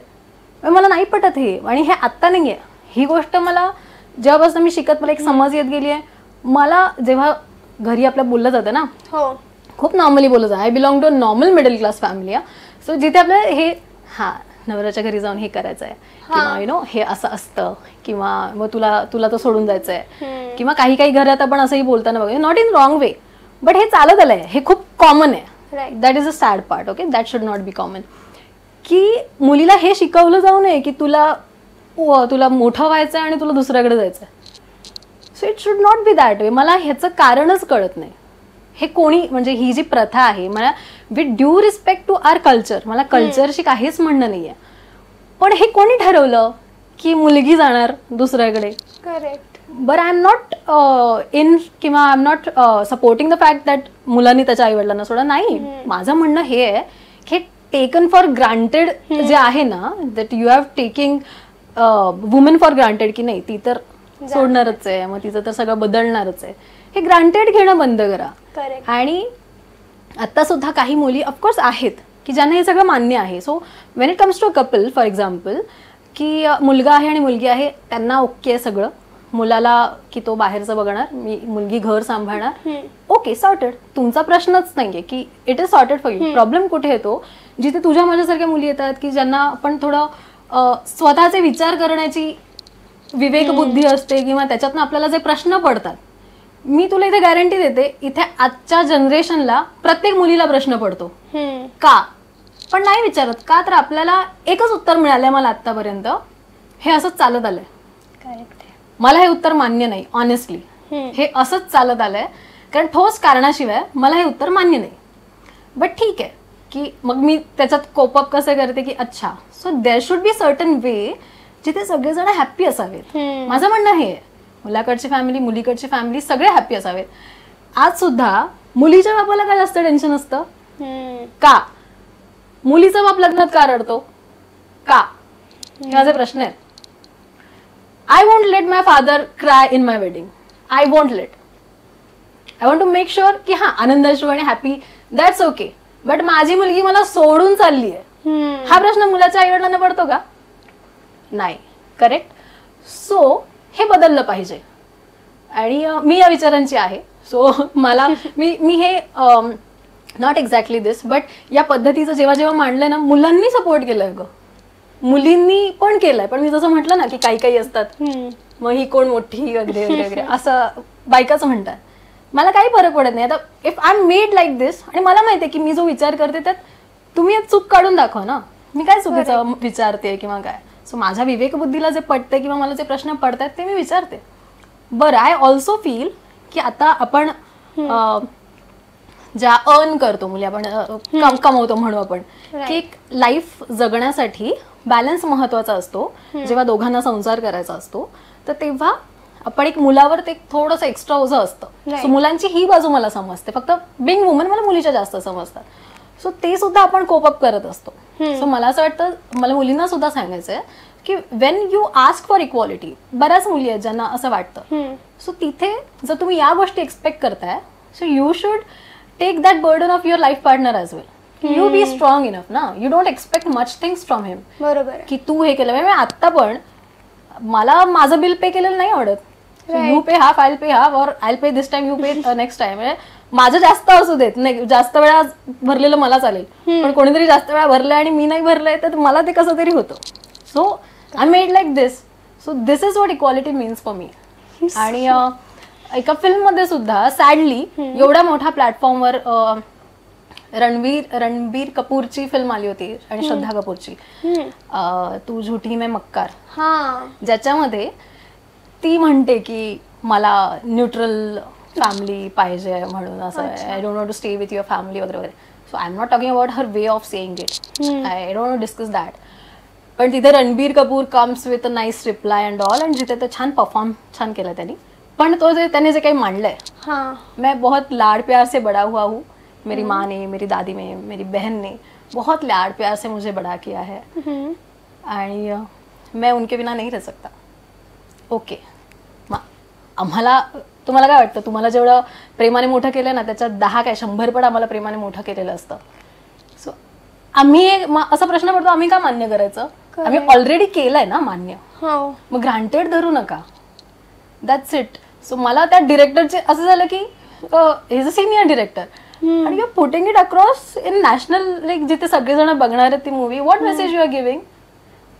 मला नाही पटत हे. आणि हे आत्ता नाहीये, ही गोष्ट मला जेव्हापासून मी शिकत मला एक समज येत गेली आहे. मला जेव्हा घरी आपल्या बोललं जातं ना, खूप नॉर्मली बोललं जातं, I belong to normal middle class family. So जिथे आपल्याला हे नवऱ्याच्या घरी जाऊन हे करायचं आहे किंवा यु नो हे असं असतं, किंवा मग तुला तो सोडून जायचं आहे, किंवा काही घरात आपण असंही बोलताना बघा, not in wrong way, but हे चालत आलंय, हे खूप कॉमन आहे. That is a sad part. Okay, that should not be common. की मुलीला हे शिकवलं जाऊ नये की तुला मोठं व्हायचंय आणि तुला दुसऱ्याकडे जायचंय. So it should not be that way. मला ह्याचं कारणच कळत नाही. हे कोणी, म्हणजे ही जी प्रथा आहे, मला with due respect to our culture, मला कल्चरशी काहीच म्हणणं नाहीये, पण हे कोणी ठरवलं की मुलगी जाणार दुसऱ्याकडे. Correct. But I am not in किंवा I am not supporting the fact that मुलांनी त्याच्या आई वडिलांना सोडा. नाही, माझं म्हणणं हे आहे की टेकन फॉर ग्रांटेड जे आहे ना, that you have taking women for granted की नाही ती तर सोडणारच आहे, मग तिचं तर सगळं बदलणारच आहे, हे ग्रांटेड घेणं बंद करा. आणि आता सुद्धा काही मुली ऑफकोर्स आहेत की ज्यांना हे सगळं मान्य आहे. So when it comes to a couple, for example, की मुलगा आहे आणि मुलगी आहे, त्यांना ओके आहे सगळं, मुलाला की तो बाहेरचं बघणार, मुलगी घर सांभाळणार, ओके, सॉर्टेड. तुमचा प्रश्नच नाहीये की it is sorted for you. Problem कुठे येतो, जिथे तुझ्या माझ्यासारख्या मुली येतात की ज्यांना आपण थोडं स्वतःचे विचार करण्याची विवेक बुद्धी असते किंवा त्याच्यातनं आपल्याला जे प्रश्न पडतात. मी तुला इथे गॅरंटी देते, इथे आजच्या जनरेशनला प्रत्येक मुलीला प्रश्न पडतो का, पण नाही विचारत का, तर आपल्याला एकच उत्तर मिळालंय मला आतापर्यंत, हे असंच चालत आलंय. मला हे उत्तर मान्य नाही, ऑनेस्टली हे असंच चालत आलंय, कारण ठोस कारणाशिवाय मला हे उत्तर मान्य नाही. बट ठीक आहे की मग मी त्याच्यात कोपअप कसं करते की अच्छा, so there should be certain way जिथे सगळेजण हॅप्पी असावेत. माझं म्हणणं हे आहे, मुलाकडची फॅमिली, मुलीकडची फॅमिली सगळे हॅप्पी असावेत. आज सुद्धा मुलीच्या बापाला काय जास्त टेन्शन असतं का, मुलीचा बाप लग्नात का रडतो का, हे माझे प्रश्न आहेत. I want let my father cry in my wedding, I want let. I want to make sure की हा आनंदाश्रू आणि हॅपी, दॅट्स ओके. बट माझी मुलगी मला सोडून चालली आहे, हा प्रश्न मुलाच्या आईवडिलांना पडतो का, नाही. करेक्ट. सो हे बदललं पाहिजे आणि मी या विचारांची आहे. सो मला मी हे नॉट एक्झॅक्टली दिस, बट या पद्धतीचं जेव्हा जेव्हा मांडलंय ना, मुलांनी सपोर्ट केलंय ग, मुलींनी पण केलंय. पण मी जसं म्हटलं ना की काही काही असतात, मग ही कोण मोठी वगैरे वगैरे असं बायकाच म्हणतात. मला काही फरक पडत नाही. आता if I am made like this, आणि मला माहिती आहे की मी जो विचार करते त्यात तुम्ही चूक काढून दाखवा ना, मी काय चुकीचं विचारते किंवा काय. सो माझ्या विवेकबुद्धीला जे पडते किंवा मला जे प्रश्न पडतात ते मी विचारते. बरं, आय ऑल्सो फील की आता आपण ज्या अर्न करतो मुली, आपण कमवतो म्हणू आपण, की लाईफ जगण्यासाठी बॅलन्स महत्वाचा असतो. जेव्हा दोघांना संसार करायचा असतो तर तेव्हा आपण एक मुलावर ते थोडंसं एक्स्ट्रा ओझं असतं. सो मुलांची ही बाजू मला समजते, फक्त बिंग वुमन मला मुलीच्या जास्त समजतात. सो ते सुद्धा आपण कोपअप करत असतो. सो मला असं वाटतं, मला मुलींना सुद्धा सांगायचंय की Wien you ask for equality, बऱ्याच मुली आहेत ज्यांना असं वाटतं, सो तिथे जर तुम्ही या गोष्टी एक्सपेक्ट करताय, so you should take that burden of your life partner as well. You be strong enough ना, you don't expect much things from him. बरोबर की तू हे केलं. म्हणजे आता पण मला माझं बिल पे केलेलं नाही आवडत. You pay half, I pay half, और I pay this time, you pay next time. म्हणजे माझं जास्त असू देत नाही, जास्त वेळा भरलेलं मला चालेल, पण कोणीतरी जास्त वेळा भरलंय आणि मी नाही भरलंय तर मला ते कसं तरी होतं. So I made like this. So this is what equality means for me. आणि एका फिल्म मध्ये सुद्धा सॅडली एवढ्या मोठ्या प्लॅटफॉर्मवर रणबीर कपूरची फिल्म आली होती आणि श्रद्धा कपूरची, तू झुठी मैं मक्कार, ज्याच्यामध्ये ती म्हणते की मला न्यूट्रल फॅमिली पाहिजे म्हणून, असं I don't want to stay with your family वगैरे वगैरे. So I am not talking about her way of saying it, I don't want to discuss that. पण तिथे Ranbir Kapoor comes with a nice reply and all, आणि जिथे ते छान perform छान केलं त्यांनी. पण तो त्याने जे काही मांडलंय, मैं बहुत लाड प्यार से बड़ा हुआ हूँ, मेरी माँ ने, मेरी दादी ने, मेरी बहन ने बहुत लाड प्यार से मुझे बड़ा किया है, आणि मैं उनके बिना नहीं रह सकता. ओके, आम्हाला, तुम्हाला काय वाटतं, तुम्हाला जेवढं प्रेमाने मोठं केलं ना त्याच्यात 10 काय 100 पण आम्हाला प्रेमाने मोठं केलेलं असतं. सो आम्ही असा प्रश्न पडतो, आम्ही का मान्य करायचं, आम्ही ऑलरेडी केलंय ना मान्य, मग ग्रांटेड धरू नका, दॅट्स इट. सो मला त्या डिरेक्टरचे असं झालं की he is a senior director आणि you are putting it across in national, like जिथे सगळेजण बघणार आहेत ती movie, what message you are giving.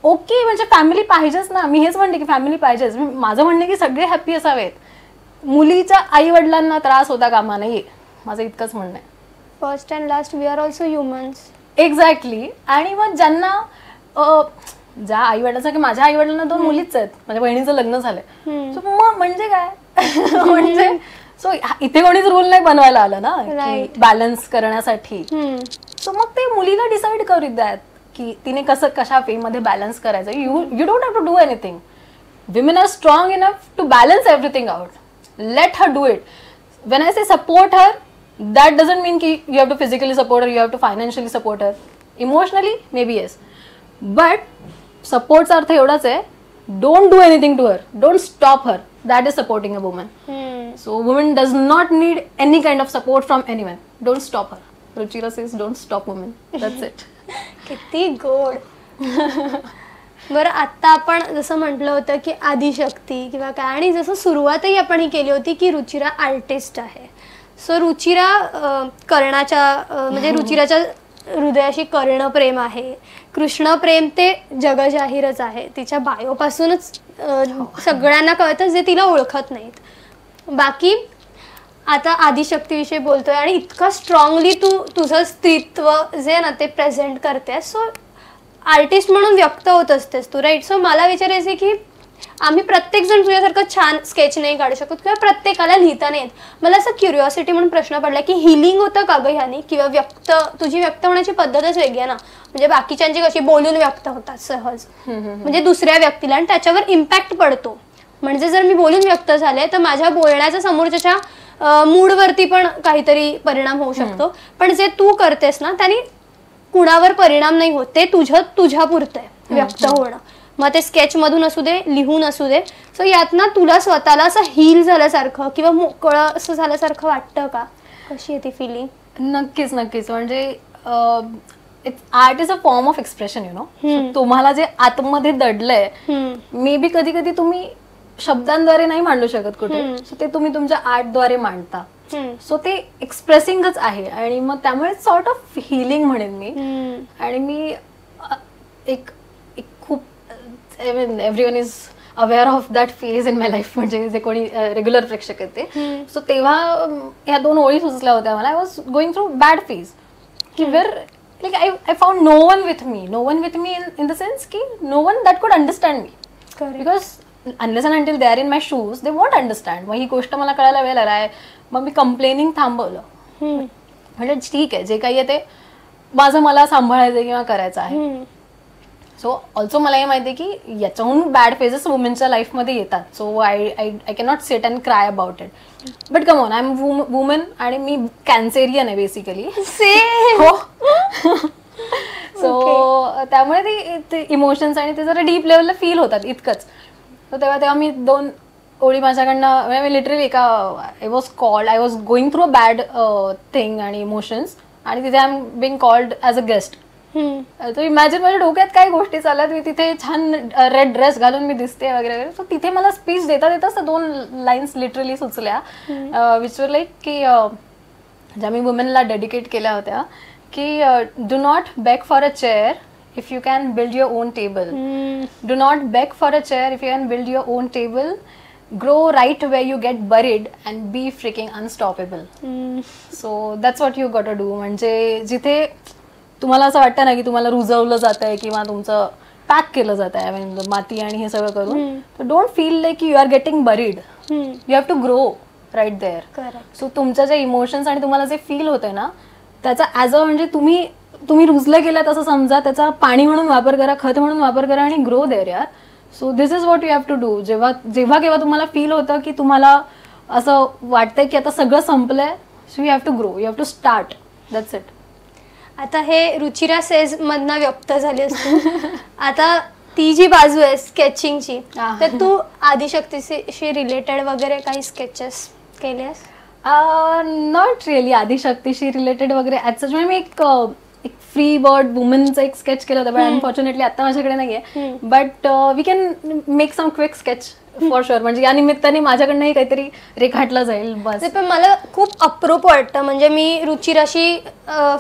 Okay, म्हणजे फॅमिली पाहिजेच ना, मी हेच म्हणते की फॅमिली पाहिजेच. माझं म्हणणं की सगळे हॅप्पी असावेत, मुलीच्या आई वडिलांना त्रास होता कामा नये, माझं इतकंच म्हणणं आहे. First and last we are also humans. Exactly. आणि मग ज्यांना ज्या आई वडिलांचा, की माझ्या आई वडिलांना 2 मुलीच आहेत, माझ्या बहिणीचं लग्न झालंय, सो मग म्हणजे काय म्हणजे सो इथे कोणीच रूल नाही बनवायला आलं ना बॅलन्स करण्यासाठी. सो मग ते मुलीला डिसाईड करू द्यात की तिने कशा फेमध्ये बॅलन्स करायचं. You don't have to do anything. Women are strong enough to balance everything out. Let her do it. When I say support her, that doesn't mean ki you have to physically support her, you have to financially support her. Emotionally, maybe yes. But support's अर्थ एवढाच आहे, don't do anything to her, don't stop her. That is supporting a woman. So woman does not need any kind of support from anyone. Don't stop her. Ruchira says don't stop women. That's it. किती गोड. बरं, आता आपण जसं म्हटलं होतं की आदिशक्ती किंवा काय, आणि जसं सुरुवातही आपण ही केली होती की रुचिरा आर्टिस्ट आहे. सो रुचिरा कर्णाच्या म्हणजे रुचिराच्या हृदयाशी कर्ण प्रेम आहे. कृष्ण प्रेम ते जगजाहीरच आहे. तिच्या बायोपासूनच सगळ्यांना कळतं जे तिला ओळखत नाहीत. बाकी आता आदिशक्तीविषयी बोलतोय आणि इतकं स्ट्रॉंगली तू तुझं स्त्रीत्व जे ना ते प्रेझेंट करतेस. सो आर्टिस्ट म्हणून व्यक्त होत असतेस तू, राईट. सो मला विचारायचं की आम्ही प्रत्येक जण तुझ्यासारखं छान स्केच नाही काढू शकत किंवा प्रत्येकाला लिहिता नाही येत. मला असं क्युरिओसिटी म्हणून प्रश्न पडला की हिलिंग होतं का गं ह्यानी, किंवा तुझी व्यक्त होण्याची पद्धतच वेगळी आहे ना. म्हणजे बाकीच्यांची कशी बोलून व्यक्त होतात सहज, म्हणजे दुसऱ्या व्यक्तीला, आणि त्याच्यावर इम्पॅक्ट पडतो. म्हणजे जर मी बोलून व्यक्त झाले तर माझ्या बोलण्याचा समोरच्याच्या मूडवरती पण काहीतरी परिणाम होऊ शकतो. पण जे तू करतेस ना त्याने कुणावर परिणाम नाही होत. ते तुझ्या पुरतं आहे व्यक्त होणं. मग ते स्केच मधून असू दे, लिहून असू दे. सो यात ना तुला स्वतःला असं हील झाल्यासारखं किंवा मोकळं असं झाल्यासारखं वाटतं का? कशी आहे ती फिलिंग? नक्कीच नक्कीच. म्हणजे art is a form of expression, you know. तुम्हाला जे आतमध्ये दडलंय, मे बी कधी कधी तुम्ही शब्दांद्वारे नाही मांडू शकत कुठे, सो ते तुम्ही तुमच्या आर्टद्वारे मांडता. सो ते एक्सप्रेसिंगच आहे. आणि मग त्यामुळे सॉर्ट ऑफ हिलिंग म्हणेन मी. आणि मी एक खूप everyone is aware of that phase in my life. म्हणजे जे कोणी रेग्युलर प्रेक्षक आहेत ते. सो तेव्हा ह्या 2 ओळी सुचल्या होत्या मला. I was going through bad phase की where like I found no one with me in the sense की no one that could understand me. Because unless and until they are in my shoes they want understand. मग ही गोष्ट मला कळायला वेळ आलाय. मग मी कंप्लेनिंग थांबवलं. म्हणजे ठीक आहे, जे काही आहे ते माझं मला सांभाळायचं किंवा करायचं आहे. सो ऑल्सो मला हे माहिती आहे की याच्याहून बॅड फेजेस वुमेनच्या लाईफमध्ये येतात. So I can not sit and cry about it. But come on, I am woman आणि मी कॅन्सेरियन आहे बेसिकली. हो. सो त्यामुळे ते इमोशन्स आणि ते जरा डीप लेवलला फील होतात, इतकंच. तर तेव्हा मी 2 ओळी माझ्याकडनं literally I was going through a bad thing आणि इमोशन्स, आणि तिथे I am being called as a guest. तर इमॅजिन माझ्या डोक्यात काय गोष्टी चालल्यात. मी तिथे छान रेड ड्रेस घालून मी दिसते वगैरे वगैरे. सो तिथे मला स्पीच देता देताच 2 लाईन्स लिटरली सुचल्या, विच वर लाईक की ज्या मी वुमेनला डेडिकेट केल्या होत्या की do not beg for a chair if you can build your own table. Do not beg for a chair if you can build your own table. Grow right where you get buried and be freaking unstoppable. So that's what you got to do. म्हणजे जिथे तुम्हाला असं वाटतं ना की तुम्हाला रुजवलं जात आहे किंवा तुमचं पॅक केलं जात आहे, आय मीन माती आणि हे सगळं करून, don't feel like you are getting buried. You have to grow right there. So तुमच्या जे इमोशन्स आणि तुम्हाला जे फील होतंय ना त्याचा ॲज अ म्हणजे तुम्ही रुजले गेलात असं समजा, त्याचा पाणी म्हणून वापर करा, खत म्हणून वापर करा आणि ग्रो देअर यार. So this is what you have to do. जेव्हा केव्हा तुम्हाला फील होतं की तुम्हाला असं वाटतंय की आता सगळं संपलंय, so you have to grow, you have to start. That's it. आता हे रुचिरा सेज मधनं व्यक्त झाली असते. आता ती जी बाजू आहे स्केचिंगची, तर तू आदिशक्तीशी रिलेटेड वगैरे काही स्केचेस केलेस? नॉट रिअली आदिशक्तीशी रिलेटेड वगैरे ॲज सच. मी एक फ्री बर्ड वुमनचं एक स्केच केलं होतं, बट अनफॉर्च्युनेटली आता माझ्याकडे नाहीये. But we can make some quick sketch for sure. म्हणजे या निमित्ताने माझ्याकडनंही काहीतरी रेखाटलं जाईल बस. पण मला खूप अप्रूप वाटतं. म्हणजे मी रुचिराशी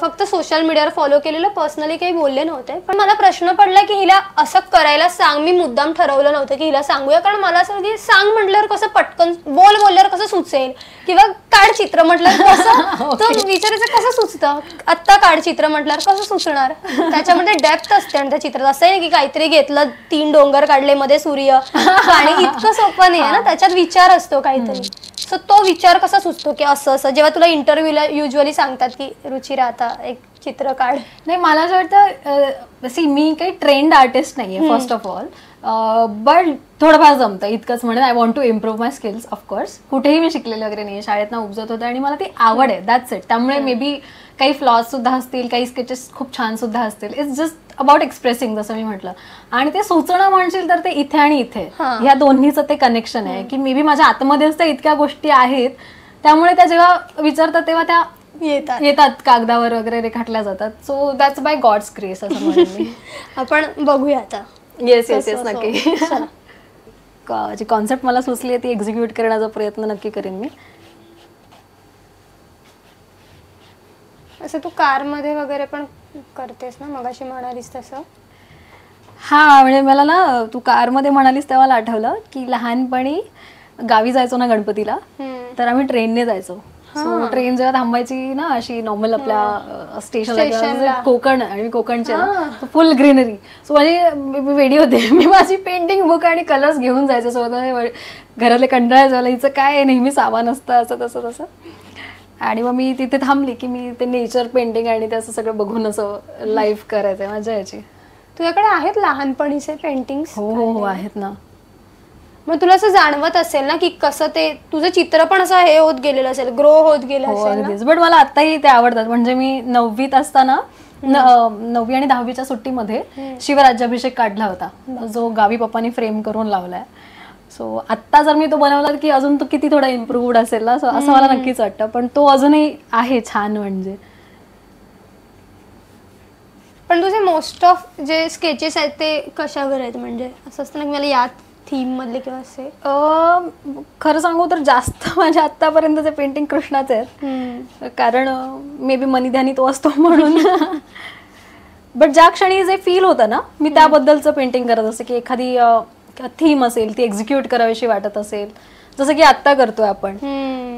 फक्त सोशल मीडियावर फॉलो केलेलं, पर्सनली काही बोलले नव्हते. पण मला प्रश्न पडला की हिला असं करायला सांग. मी मुद्दाम ठरवलं नव्हतं की हिला सांगूया, कारण मला असं की सांग म्हटल्यावर कसं पटकन, बोलल्यावर कसं सुचेल, किंवा काढ चित्र म्हटल्यावर कसं तो विचारायचं कसं सुचतं. आत्ता काढ चित्र म्हटल्यावर कसं सुचणार. त्याच्यामध्ये डेप्थ असते आणि त्या चित्रात असं आहे की काहीतरी घेतलं, 3 डोंगर काढले, मध्ये सूर्य, आणि इतकं सोपं नाही आहे ना, त्याच्यात विचार असतो काहीतरी. सो तो विचार कसा सुचतो की असं असं, जेव्हा तुला इंटरव्ह्यूला युजली सांगतात की रुचिरा आता एक चित्र काढ? नाही, मला असं वाटतं सी मी काही ट्रेंड आर्टिस्ट नाहीये फर्स्ट ऑफ ऑल, बट थोडंफार जमतं इतकंच म्हणेन. I want to improve my skills. Of course कुठेही मी शिकलेले वगैरे नाही, शाळेत ना उपजत होते आणि मला ती आवड आहे, दॅट्स इट. त्यामुळे मे बी काही फ्लॉज सुद्धा असतील, काही स्केचेस खूप छान सुद्धा असतील. इट्स जस्ट अबाउट एक्सप्रेसिंग, जसं मी म्हटलं. आणि ते सुचणं म्हणशील तर ते इथे आणि इथे ह्या दोन्हीचं ते कनेक्शन आहे की मे बी माझ्या आतमध्येच त्या इतक्या गोष्टी आहेत, त्यामुळे त्या जेव्हा विचारतात तेव्हा त्या येतात कागदावर वगैरे रेखाटल्या जातात. So that's by God's grace असं म्हणेन मी. आपण बघूया आता. येस येस येस, नक्की. जी कॉन्सेप्ट मला सुचली आहे ती एक्झिक्यूट करण्याचा प्रयत्न नक्की करेन मी. असं तू कारमध्ये वगैरे पण करतेस ना, मगाशी म्हणालीस तसं? हा, म्हणजे मला ना तू कारमध्ये म्हणालीस तेव्हा मला आठवलं की लहानपणी गावी जायचो ना गणपतीला, तर आम्ही ट्रेनने जायचो. सो ट्रेन जेव्हा थांबायची ना अशी नॉर्मल आपल्या स्टेशनला, कोकण, आणि कोकणचे फुल ग्रीनरी. सो माझी वेडी होते, मी माझी पेंटिंग बुक आणि कलर्स घेऊन जायचे सोबत. घरातले कंटाळा झाला, हिचं काय नेहमी सामान असतं असं तसं तसं. आणि मग मी तिथे थांबली की मी ते नेचर पेंटिंग आणि ते असं सगळं बघून असं लाईव्ह करायचं, मजा यायची. तुझ्याकडे आहेत लहानपणीचे पेंटिंग्स? हो हो हो, आहेत ना. मग तुला असं जाणवत असेल ना की कसं ते तुझं चित्र पण असं हे होत गेलेलं असेल, ग्रो होत गेलं असेल? बट मला आताही ते आवडतात. म्हणजे मी 9वीत असताना 9वी आणि 10वीच्या सुट्टीमध्ये शिवराज्याभिषेक काढला होता, जो गावी पप्पानी फ्रेम करून लावलाय. सो आत्ता जर मी तो बनवला की अजून तो किती थोडा इम्प्रूव्ड असेल ना, असं मला नक्कीच वाटतं. पण तो अजूनही आहे छान. म्हणजे पण तुझे मोस्ट ऑफ जे स्केचेस आहेत ते कशावर आहेत? म्हणजे असं असतं ना की मला या थीम मधले किंवा असे? खरं सांगू तर जास्त माझ्या आतापर्यंतचे पेंटिंग कृष्णाचे आहेत, कारण मे बी मनीध्यानी तो असतो म्हणून. बट ज्या क्षणी जे फील होतं ना, मी त्याबद्दलचं पेंटिंग करत असते. की एखादी थीम असेल ती एक्झिक्यूट करावीशी वाटत असेल, जसं की आत्ता करतोय आपण.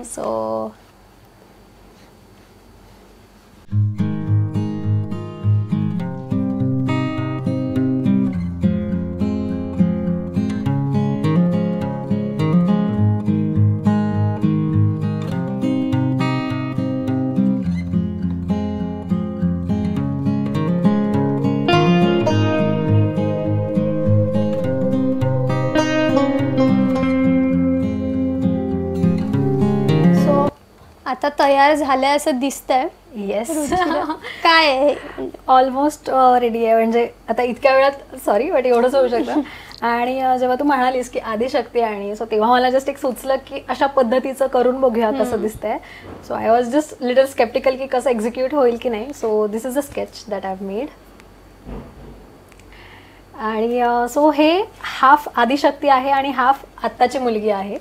सो आता तयार झालंय असं दिसतंय. येस, काय आहे? ऑलमोस्ट रेडी आहे. म्हणजे आता इतक्या वेळात सॉरी बट एवढंच होऊ शकतं. आणि जेव्हा तू म्हणालीस की आदिशक्ती आणि सो तेव्हा मला जस्ट एक सुचलं की अशा पद्धतीचं करून बघूया कसं दिसतंय. So I was just little skeptical की कसं एक्झिक्यूट होईल की नाही. So this is a sketch that I have made. आणि सो हे हाफ आदिशक्ती आहे आणि हाफ आत्ताची मुलगी आहे.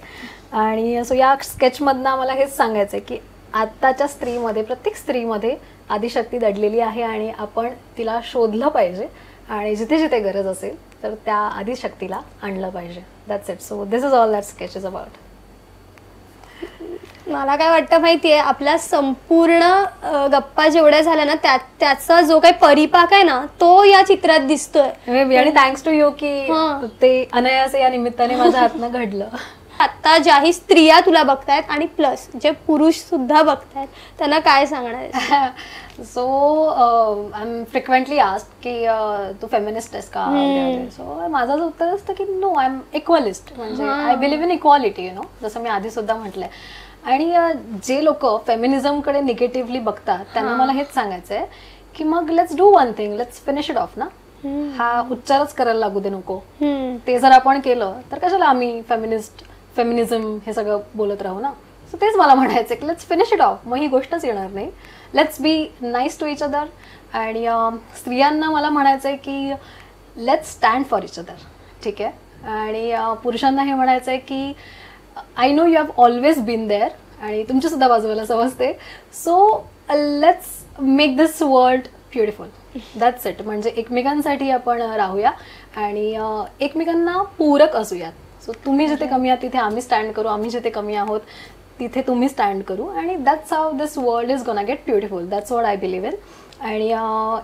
आणि सो या स्केचमधनं आम्हाला हेच सांगायचं आहे की आत्ताच्या स्त्रीमध्ये, प्रत्येक स्त्रीमध्ये आदिशक्ती दडलेली आहे आणि आपण तिला शोधलं पाहिजे आणि जिथे जिथे गरज असेल तर त्या आदिशक्तीला आणलं पाहिजे. That's it. So this is all that sketch is about. मला काय वाटतं माहितीये, आपल्या संपूर्ण गप्पा जेवढ्या झाल्या ना त्याचा जो काही परिपाक आहे ना तो या चित्रात दिसतोय. आणि थँक्स टू यू की ते अनायासे या निमित्ताने माझ्या हातनं घडलं. आता ज्याही स्त्रिया तुला बघतायत आणि प्लस जे पुरुष सुद्धा बघतायत त्यांना काय सांगणार? So I am frequently asked की तू फेमिनिस्ट आहेस का? सो माझं उत्तर असतं की नो, आय एम इक्वलिस्ट. म्हणजे I believe in equality, you know, जसं मी आधी सुद्धा म्हटलंय. आणि जे लोक फेमिनिझमकडे निगेटिव्हली बघतात त्यांना मला हेच सांगायचं आहे की मग let's do one thing, let's finish it of ना. हा उच्चारच करायला लागू दे नको. ते जर आपण केलं तर कशाला आम्ही फेमिनिझम हे सगळं बोलत राहू ना. सो तेच मला म्हणायचं की लेट्स फिनिश इट ऑफ. मग ही गोष्टच येणार नाही. Let's be nice to each other. आणि स्त्रियांना मला म्हणायचं आहे की let's stand for each other. ठीक आहे. आणि पुरुषांना हे म्हणायचं आहे की I know you have always been there आणि तुमची सुद्धा बाजूला समजते. So let's make this world beautiful. That's it. म्हणजे एकमेकांसाठी आपण राहूया आणि एकमेकांना पूरक असूयात. सो तुम्ही जिथे कमी आहात तिथे आम्ही स्टँड करू, आम्ही जिथे कमी आहोत तिथे तुम्ही स्टँड करू. आणि that's how this world is gonna get beautiful. That's what I believe in. आणि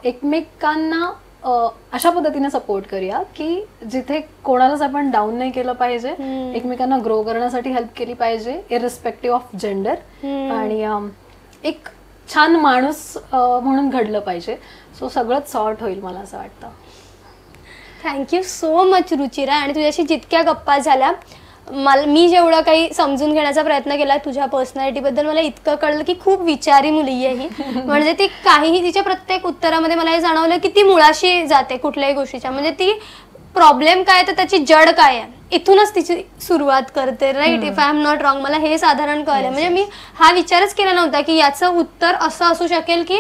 एकमेकांना अशा पद्धतीने सपोर्ट करूया की जिथे कोणालाच आपण डाऊन नाही केलं पाहिजे, एकमेकांना ग्रो करण्यासाठी हेल्प केली पाहिजे इररिस्पेक्टिव्ह ऑफ जेंडर, आणि एक छान माणूस म्हणून घडलं पाहिजे. सो सगळंच सॉर्ट होईल मला असं वाटतं. Thank you so much Ruchira. आणि तुझ्याशी जितक्या गप्पा झाल्या, मी जेवढं काही समजून घेण्याचा प्रयत्न केला तुझ्या पर्सनॅलिटीबद्दल, मला इतकं कळलं की खूप विचारी मुलगी आहे ही. म्हणजे ती काहीही, तिच्या प्रत्येक उत्तरामध्ये मला हे जाणवलं की ती मुळाशी जाते कुठल्याही गोष्टीच्या. म्हणजे ती प्रॉब्लेम काय तर त्याची जड काय आहे इथूनच तिची सुरुवात करते. Right, if I am not wrong. मला हे साधारण कळलं. म्हणजे मी हा विचारच केला नव्हता की याचं उत्तर असं असू शकेल की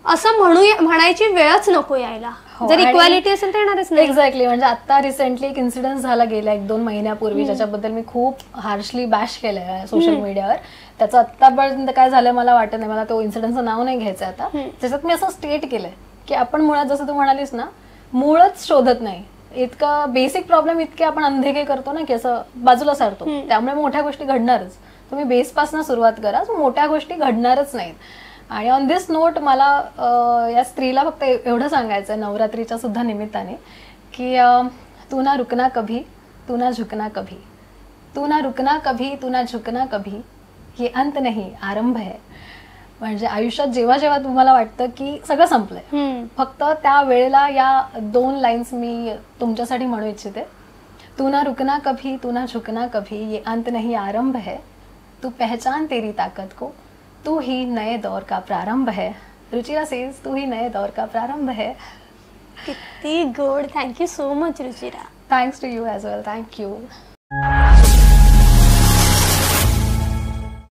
असं म्हणायची वेळच नको यायला. जर इक्वालिटी असेल तर येणारच नाही. एक्झॅक्टली. म्हणजे आता रिसेंटली एक इन्सिडेंट झाला गेला 1-2 महिन्यापूर्वी, ज्याच्याबद्दल मी खूप हार्शली बॅश केलंय सोशल मीडियावर. त्याचं आत्तापर्यंत काय झालं मला वाटत नाही, मला तो इन्सिडेंटचं नाव नाही घ्यायचं आता. त्याच्यात मी असं स्टेट केलंय की आपण मुळात, जसं तू म्हणालीस ना, मूळच शोधत नाही. इतका बेसिक प्रॉब्लेम इतके आपण अंधेके करतो ना की असं बाजूला सारतो. त्यामुळे मोठ्या गोष्टी घडणारच. तुम्ही बेसपासून सुरुवात करा, मोठ्या गोष्टी घडणारच नाहीत. आणि ऑन दिस नोट मला या स्त्रीला फक्त एवढं सांगायचं नवरात्रीच्या सुद्धा निमित्ताने की तू ना रुकना कभी, तू ना झुकना कभी, तू ना रुकना कभी, तू ना झुकना कभी, ये अंत नहीं आरंभ है. म्हणजे आयुष्यात जेव्हा जेव्हा तुम्हाला वाटतं की सगळं संपलंय, फक्त त्या वेळेला या 2 लाईन्स मी तुमच्यासाठी म्हणू इच्छिते. तू ना रुकना कभी, तू ना झुकना कभी, ये अंत नहीं आरंभ है, तू पहचान तेरी ताकत को, तू ही नए दौर का प्रारंभ है. रुचिरा सेज तू ही नए दौर का प्रारंभ है. किती गोड. Thank you so much Ruchira. Thanks to you as well. Thank you.